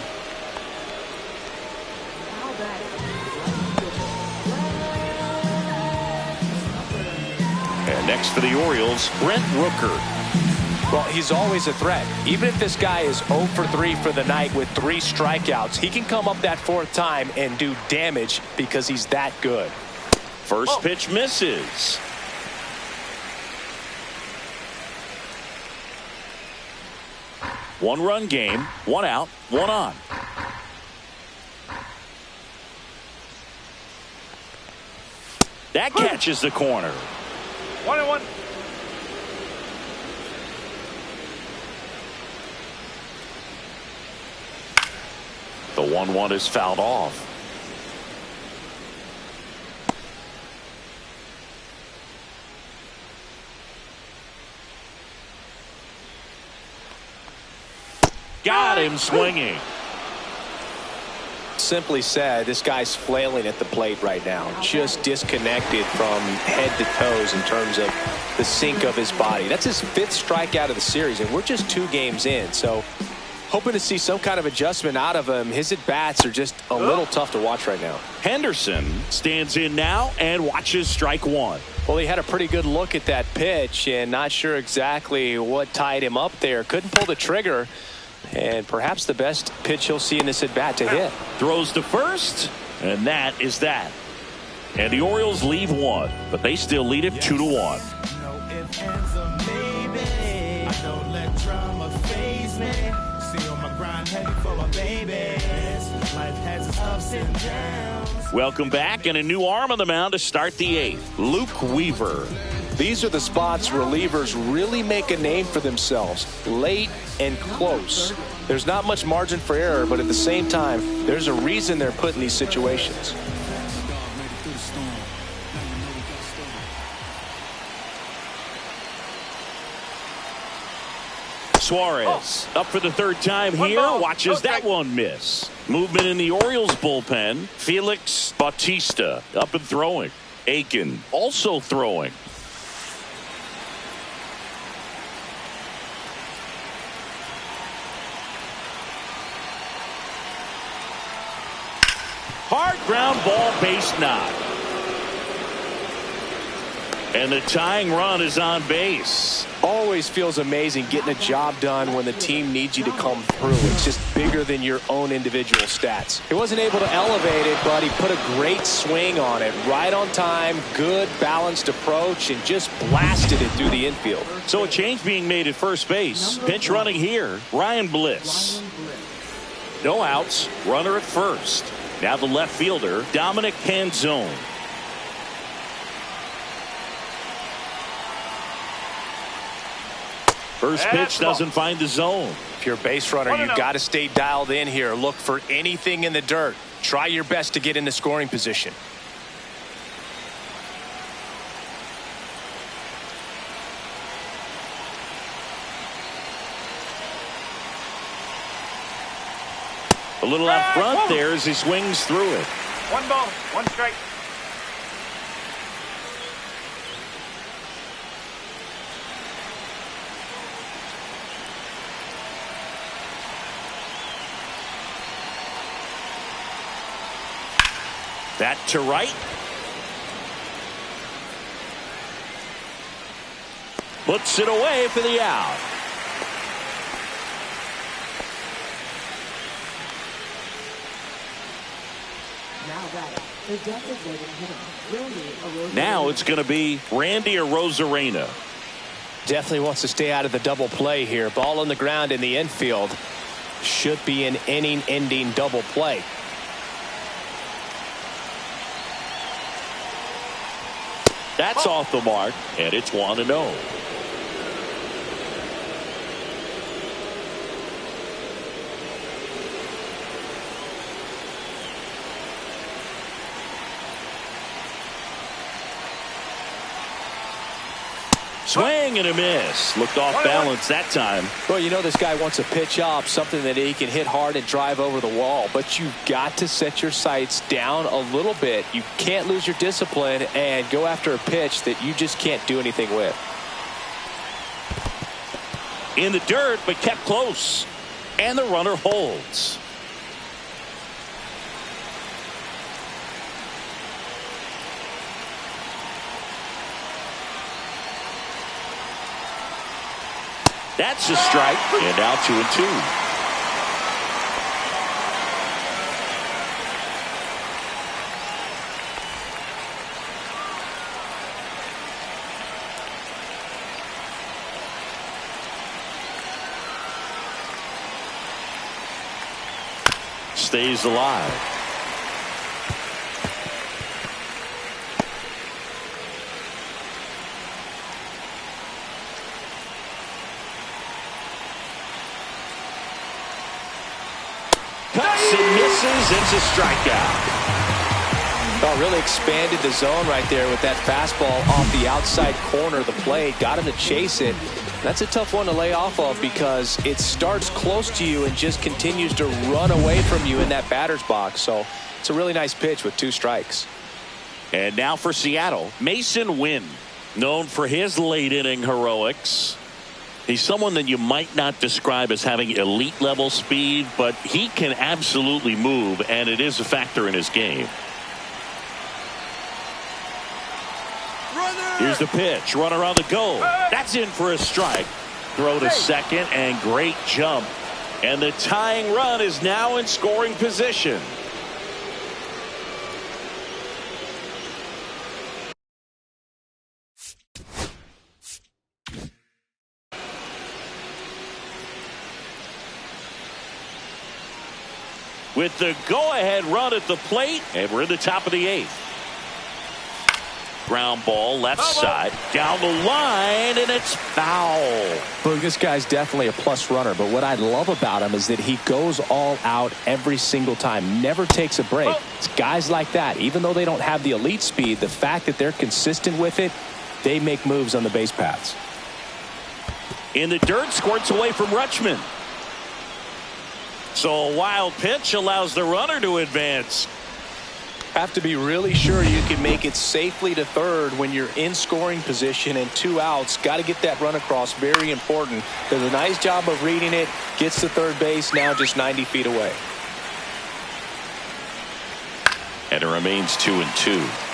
And next for the Orioles, Brent Rooker. Well, he's always a threat. Even if this guy is 0 for 3 for the night with 3 strikeouts, he can come up that fourth time and do damage because he's that good. First pitch misses. One-run game, one out, one on. That catches the corner. 1-1. The 1-1 is fouled off. Got him swinging. Simply said, this guy's flailing at the plate right now. Just disconnected from head to toes in terms of the sink of his body. That's his 5th strikeout of the series, and we're just 2 games in. So hoping to see some kind of adjustment out of him. His at-bats are just a little tough to watch right now. Henderson stands in now and watches strike one. Well, he had a pretty good look at that pitch and not sure exactly what tied him up there. Couldn't pull the trigger. And perhaps the best pitch he'll see in this at-bat to hit. Throws to first, and that is that. And the Orioles leave one, but they still lead it 2-1. Welcome back, and a new arm on the mound to start the 8th. Luke Weaver. These are the spots relievers really make a name for themselves. Late and close. There's not much margin for error, but at the same time, there's a reason they're put in these situations. Suarez up for the third time here. Watches that one miss. Movement in the Orioles bullpen. Felix Bautista up and throwing. Aiken also throwing. Hard ground ball, base knock. And the tying run is on base. Always feels amazing getting a job done when the team needs you to come through. It's just bigger than your own individual stats. He wasn't able to elevate it, but he put a great swing on it. Right on time, good balanced approach, and just blasted it through the infield. So a change being made at first base. Pinch running here, Ryan Bliss. No outs, runner at first. Now the left fielder, Dominic Canzone. First pitch doesn't find the zone. If you're a base runner, you've got to stay dialed in here. Look for anything in the dirt. Try your best to get into scoring position. A little out front there as he swings through it. 1 ball, 1 strike. That to right. Puts it away for the out. Now it's going to be Randy Arozarena. Definitely wants to stay out of the double play here. Ball on the ground in the infield. Should be an inning-ending double play. That's off the mark, and it's 1-0. Swing and a miss. Looked off balance that time. Well, you know this guy wants a pitch up, something that he can hit hard and drive over the wall. But you've got to set your sights down a little bit. You can't lose your discipline and go after a pitch that you just can't do anything with. In the dirt, but kept close. And the runner holds. That's a strike, and now 2-2. Stays alive. Cuts and misses. It's a strikeout. Oh, really expanded the zone right there with that fastball off the outside corner of the plate. Got him to chase it. That's a tough one to lay off of because it starts close to you and just continues to run away from you in that batter's box. So it's a really nice pitch with 2 strikes. And now for Seattle, Mason Wynn, known for his late inning heroics. He's someone that you might not describe as having elite level speed, but he can absolutely move, and it is a factor in his game. Here's the pitch. Runner on the go. That's in for a strike. Throw to second, and great jump. And the tying run is now in scoring position. With the go-ahead run at the plate, and we're in the top of the 8th. Ground ball left side down the line, and it's foul. Look, this guy's definitely a plus runner, but what I love about him is that he goes all out every single time, never takes a break. It's guys like that, even though they don't have the elite speed, the fact that they're consistent with it, they make moves on the base paths. in the dirt, squirts away from Rutschman. So a wild pitch allows the runner to advance. Have to be really sure you can make it safely to third when you're in scoring position and 2 outs. Got to get that run across. Very important. Does a nice job of reading it. Gets to third base. Now just 90 feet away. And it remains 2-2.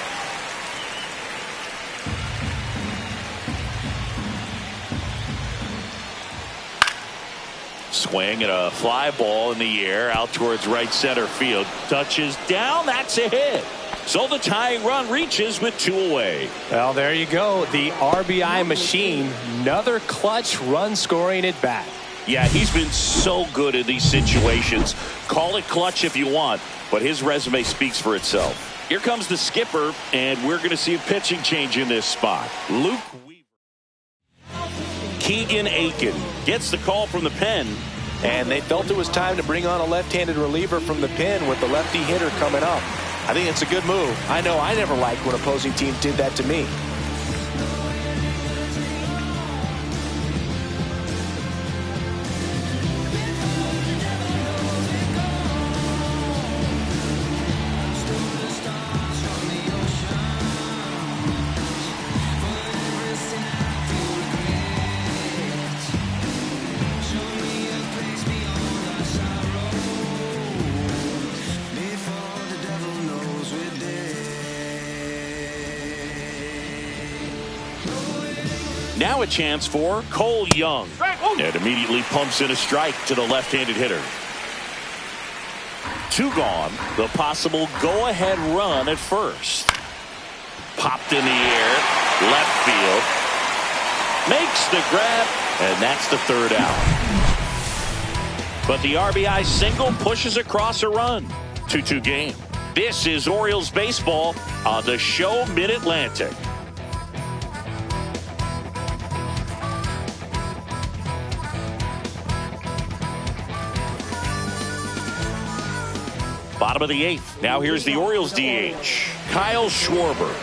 Swing and a fly ball in the air out towards right center field. Touches down. That's a hit. So the tying run reaches with 2 away. Well, there you go. The RBI machine. Another clutch run scoring at bat. Yeah, he's been so good in these situations. Call it clutch if you want, but his resume speaks for itself. Here comes the skipper, and we're going to see a pitching change in this spot. Luke Weaver. Keegan Aiken gets the call from the pen. And they felt it was time to bring on a left-handed reliever from the pen with the lefty hitter coming up. I think it's a good move. I know I never liked when opposing teams did that to me. Now a chance for Cole Young. And immediately pumps in a strike to the left-handed hitter. 2 gone. The possible go-ahead run at first. Popped in the air. Left field. Makes the grab. And that's the 3rd out. But the RBI single pushes across a run. 2-2 game. This is Orioles baseball on the show Mid-Atlantic. Bottom of the 8th. Now here's the Orioles DH, Kyle Schwarber.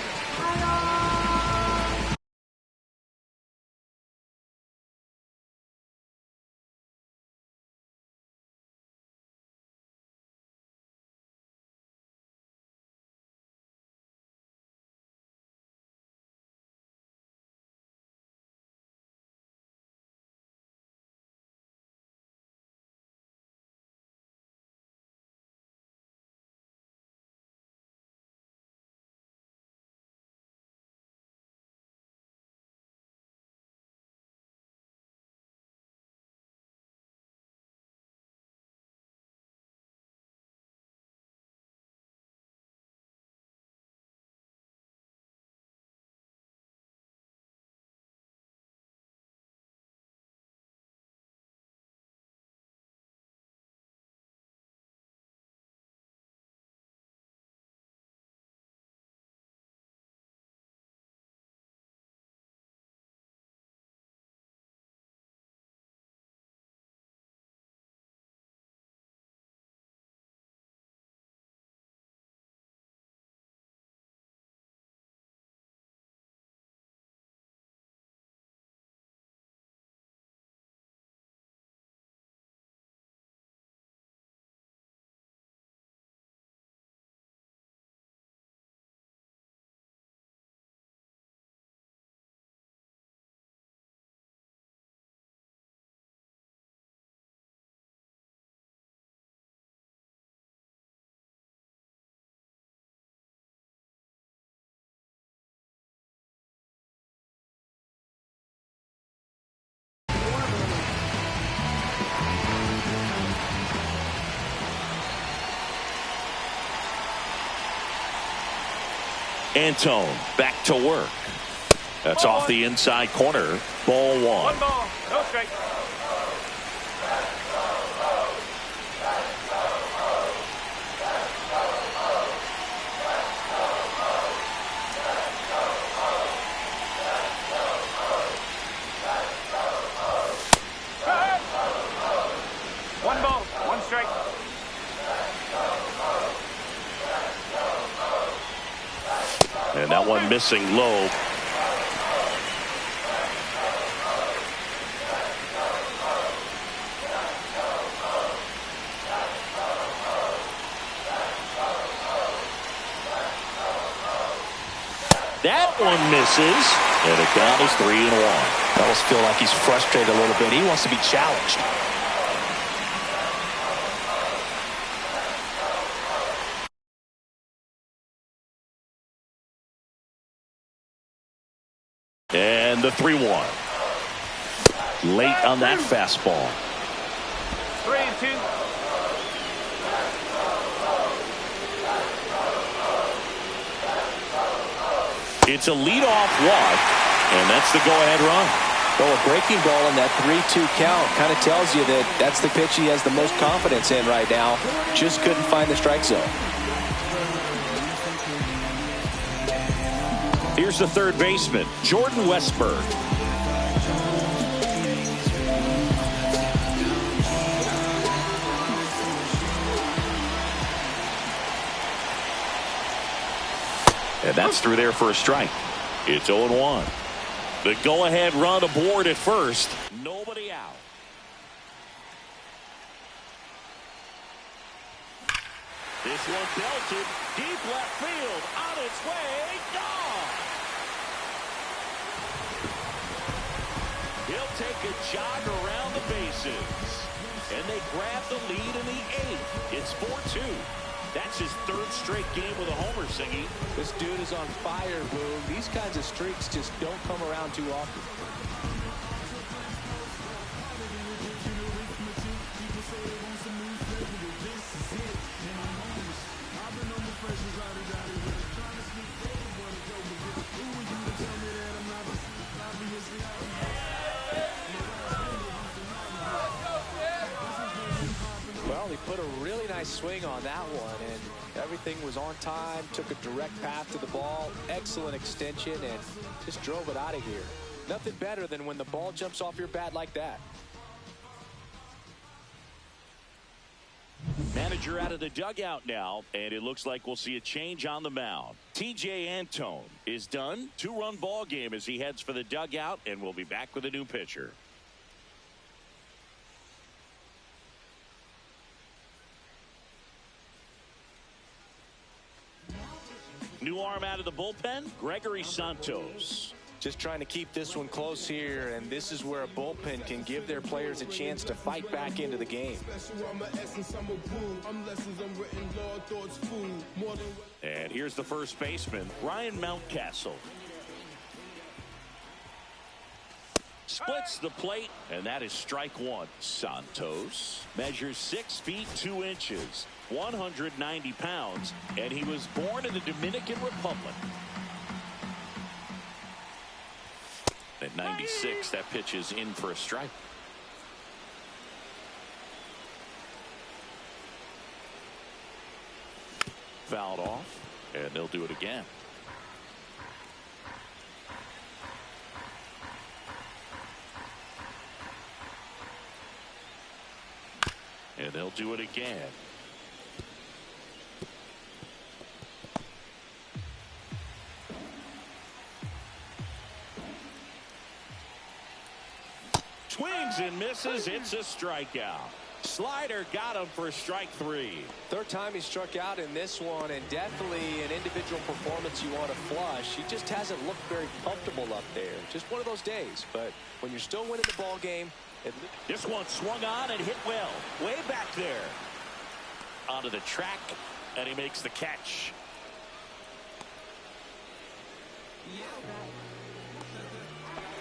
Antone back to work. That's off the inside corner. Ball 1. 1 ball, no strike. And that one missing low. That one misses, and the count is 3-1. I almost feel like he's frustrated a little bit. He wants to be challenged. And the 3-1. Late on that fastball. 3-2. It's a leadoff walk, and that's the go-ahead run. Well, a breaking ball in that 3-2 count kind of tells you that that's the pitch he has the most confidence in right now. Just couldn't find the strike zone. Here's the third baseman, Jordan Westburg. And that's through there for a strike. It's 0-1. The go-ahead run aboard at first. Nobody out. This one belted deep left field. On its way. Gone. He'll take a jog around the bases. And they grab the lead in the 8th. It's 4-2. That's his third straight game with a homer, Singy. This dude is on fire, Boom. These kinds of streaks just don't come around too often. Well, he put a really nice swing on that one, and everything was on time, took a direct path to the ball, excellent extension, and just drove it out of here. Nothing better than when the ball jumps off your bat like that. Manager out of the dugout now, and it looks like we'll see a change on the mound. TJ Antone is done. 2-run ball game as he heads for the dugout, and we'll be back with a new pitcher. New arm out of the bullpen, Gregory Santos. Just trying to keep this one close here, and this is where a bullpen can give their players a chance to fight back into the game. And here's the first baseman, Ryan Mountcastle. Splits the plate, and that is strike one. Santos measures 6 feet 2 inches, 190 pounds, and he was born in the Dominican Republic. At 96, that pitch is in for a strike. Fouled off, and they'll do it again. And they'll do it again. Swings and misses. It's a strikeout. Slider got him for strike 3. Third time he struck out in this one, and definitely an individual performance you want to flush. He just hasn't looked very comfortable up there. Just one of those days. But when you're still winning the ball game, this one swung on and hit well. Way back there. Onto the track, and he makes the catch.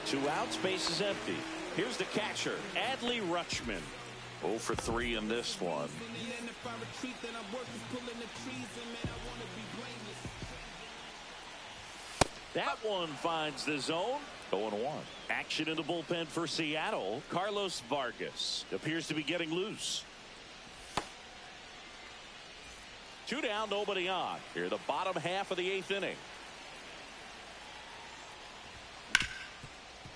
Two outs, base is empty. Here's the catcher, Adley Rutschman. 0 for 3 in this one. That one finds the zone. 0-1. Action in the bullpen for Seattle. Carlos Vargas appears to be getting loose. 2 down, nobody on. Here, the bottom half of the 8th inning.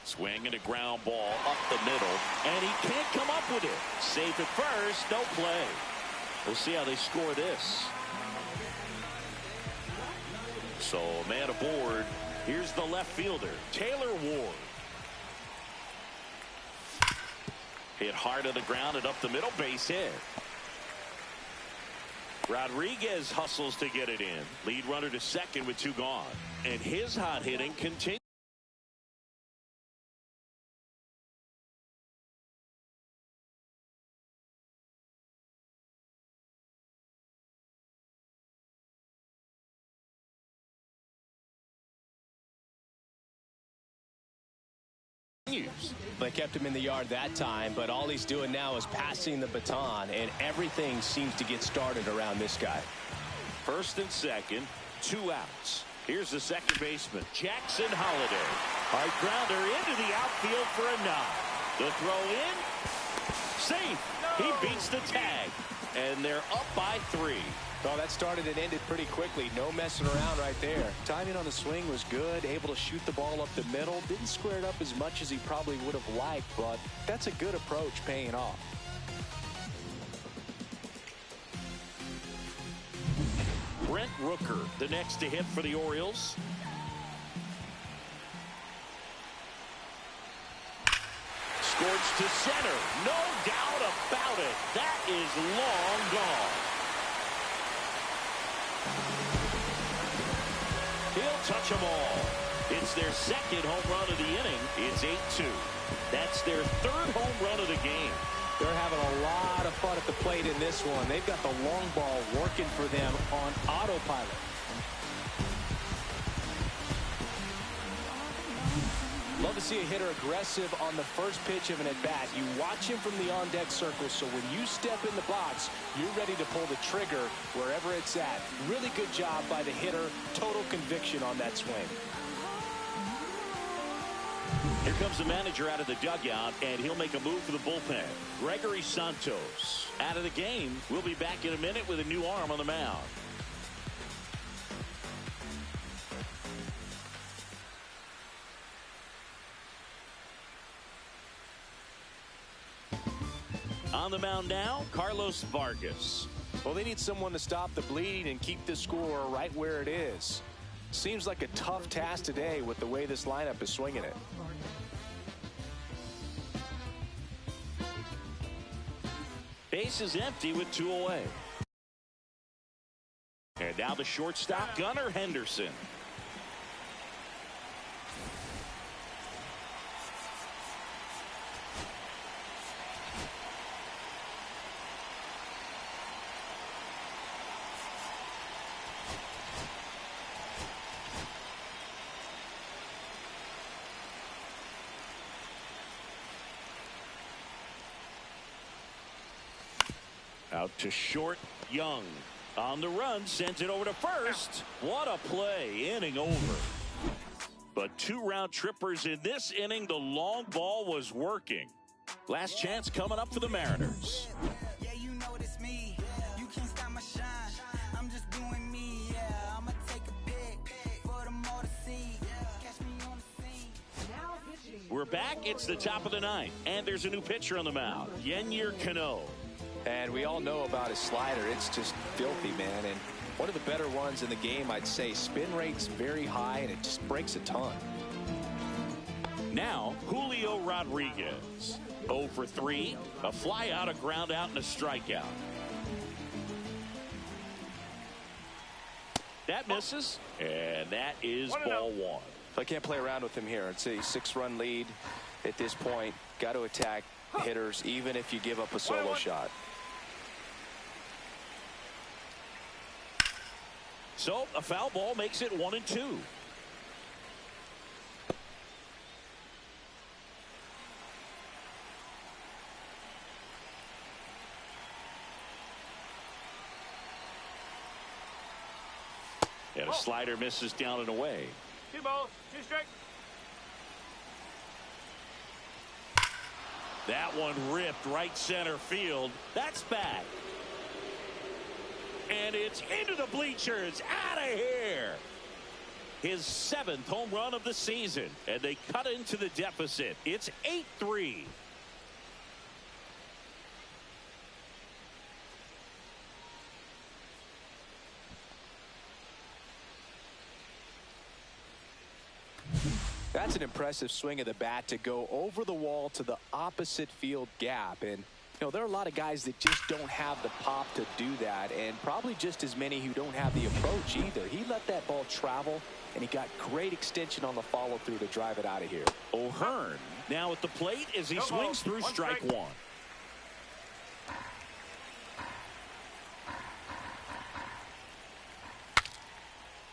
Swing and a ground ball up the middle, and he can't come up with it. Safe at first, no play. We'll see how they score this. So, man aboard. Here's the left fielder, Taylor Ward. Hit hard to the ground and up the middle, base hit. Rodriguez hustles to get it in. Lead runner to second with 2 gone. And his hot hitting continues. They kept him in the yard that time, but all he's doing now is passing the baton, and everything seems to get started around this guy. First and second, 2 outs. Here's the second baseman, Jackson Holliday. Hard grounder into the outfield for a knock. The throw in, safe. He beats the tag, and they're up by 3. Oh, that started and ended pretty quickly. No messing around right there. Timing on the swing was good. Able to shoot the ball up the middle. Didn't square it up as much as he probably would have liked, but that's a good approach paying off. Brent Rooker, the next to hit for the Orioles. Scorched to center. No doubt about it. That is long gone. He'll touch them all. It's their second home run of the inning. It's 8-2. That's their 3rd home run of the game. They're having a lot of fun at the plate in this one. They've got the long ball working for them on autopilot. Love to see a hitter aggressive on the first pitch of an at-bat. You watch him from the on-deck circle, so when you step in the box, you're ready to pull the trigger wherever it's at. Really good job by the hitter. Total conviction on that swing. Here comes the manager out of the dugout, and he'll make a move for the bullpen. Gregory Santos out of the game. We'll be back in a minute with a new arm on the mound. On the mound now, Carlos Vargas. Well, they need someone to stop the bleeding and keep the score right where it is. Seems like a tough task today with the way this lineup is swinging it. Base is empty with 2 away. And now the shortstop, Gunnar Henderson. Out to short, Young. On the run, sends it over to first. What a play, inning over. But 2 round trippers in this inning. The long ball was working. Last chance coming up for the Mariners. Yeah, you know it's me. You can't stop my shine. I'm just doing me. Yeah, I'ma take a pic for them all to see. Catch me on the scene. We're back. It's the top of the 9th, and there's a new pitcher on the mound, Yennier Cano. And we all know about his slider. It's just filthy, man. And one of the better ones in the game, I'd say. Spin rate's very high, and it just breaks a ton. Now, Julio Rodriguez. 0 for 3. A fly out, a ground out, and a strikeout. That misses, and that is ball 1. I can't play around with him here. It's a 6-run lead at this point. Got to attack hitters, even if you give up a solo shot. So a foul ball makes it 1-2. And a slider misses down and away. 2 balls, 2 strikes. That one ripped right center field. That's back. And it's into the bleachers. Out of here. His 7th home run of the season. And they cut into the deficit. It's 8-3. That's an impressive swing of the bat to go over the wall to the opposite field gap. And You know, there are a lot of guys that just don't have the pop to do that, and probably just as many who don't have the approach either. He let that ball travel, and he got great extension on the follow-through to drive it out of here. O'Hearn now at the plate as he swings through strike one.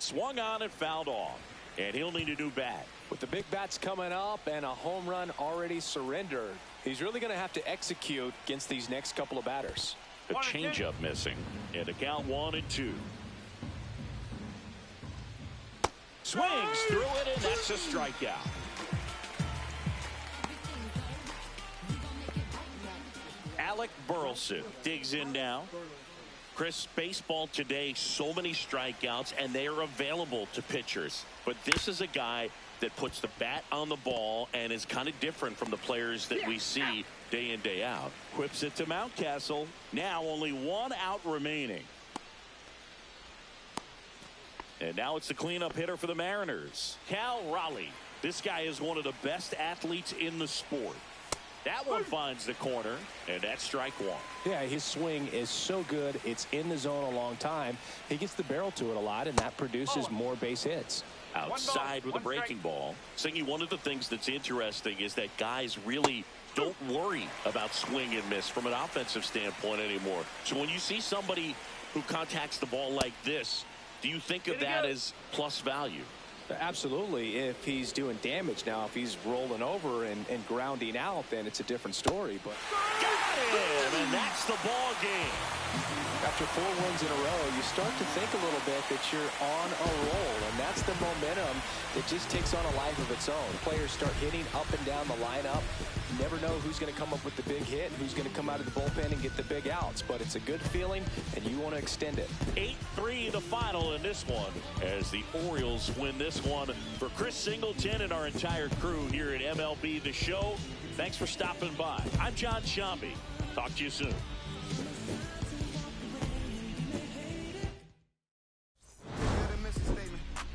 Swung on and fouled off, and he'll need a new bat. With the big bats coming up and a home run already surrendered, he's really going to have to execute against these next couple of batters. A changeup missing, and a count 1-2. Swings through it, and that's a strikeout. Alec Burleson digs in now. Chris, baseball today, so many strikeouts, and they are available to pitchers. But this is a guy that puts the bat on the ball and is kind of different from the players that we see day in, day out. Whips it to Mountcastle. Now only one out remaining. And now it's the cleanup hitter for the Mariners, Cal Raleigh. This guy is one of the best athletes in the sport. That one finds the corner, and that's strike one. Yeah, his swing is so good. It's in the zone a long time. He gets the barrel to it a lot, and that produces more base hits. Outside with a breaking ball. Singy, one of the things that's interesting is that guys really don't worry about swing and miss from an offensive standpoint anymore. So when you see somebody who contacts the ball like this, do you think of that as plus value? Absolutely. If he's doing damage now, if he's rolling over and grounding out, then it's a different story. But got him, and that's the ball game. After 4 wins in a row, you start to think a little bit that you're on a roll, and that's the momentum that just takes on a life of its own. Players start hitting up and down the lineup. You never know who's going to come up with the big hit, who's going to come out of the bullpen and get the big outs, but it's a good feeling, and you want to extend it. 8-3 the final in this one as the Orioles win this one. For Chris Singleton and our entire crew here at MLB The Show, thanks for stopping by. I'm John Shambi. Talk to you soon.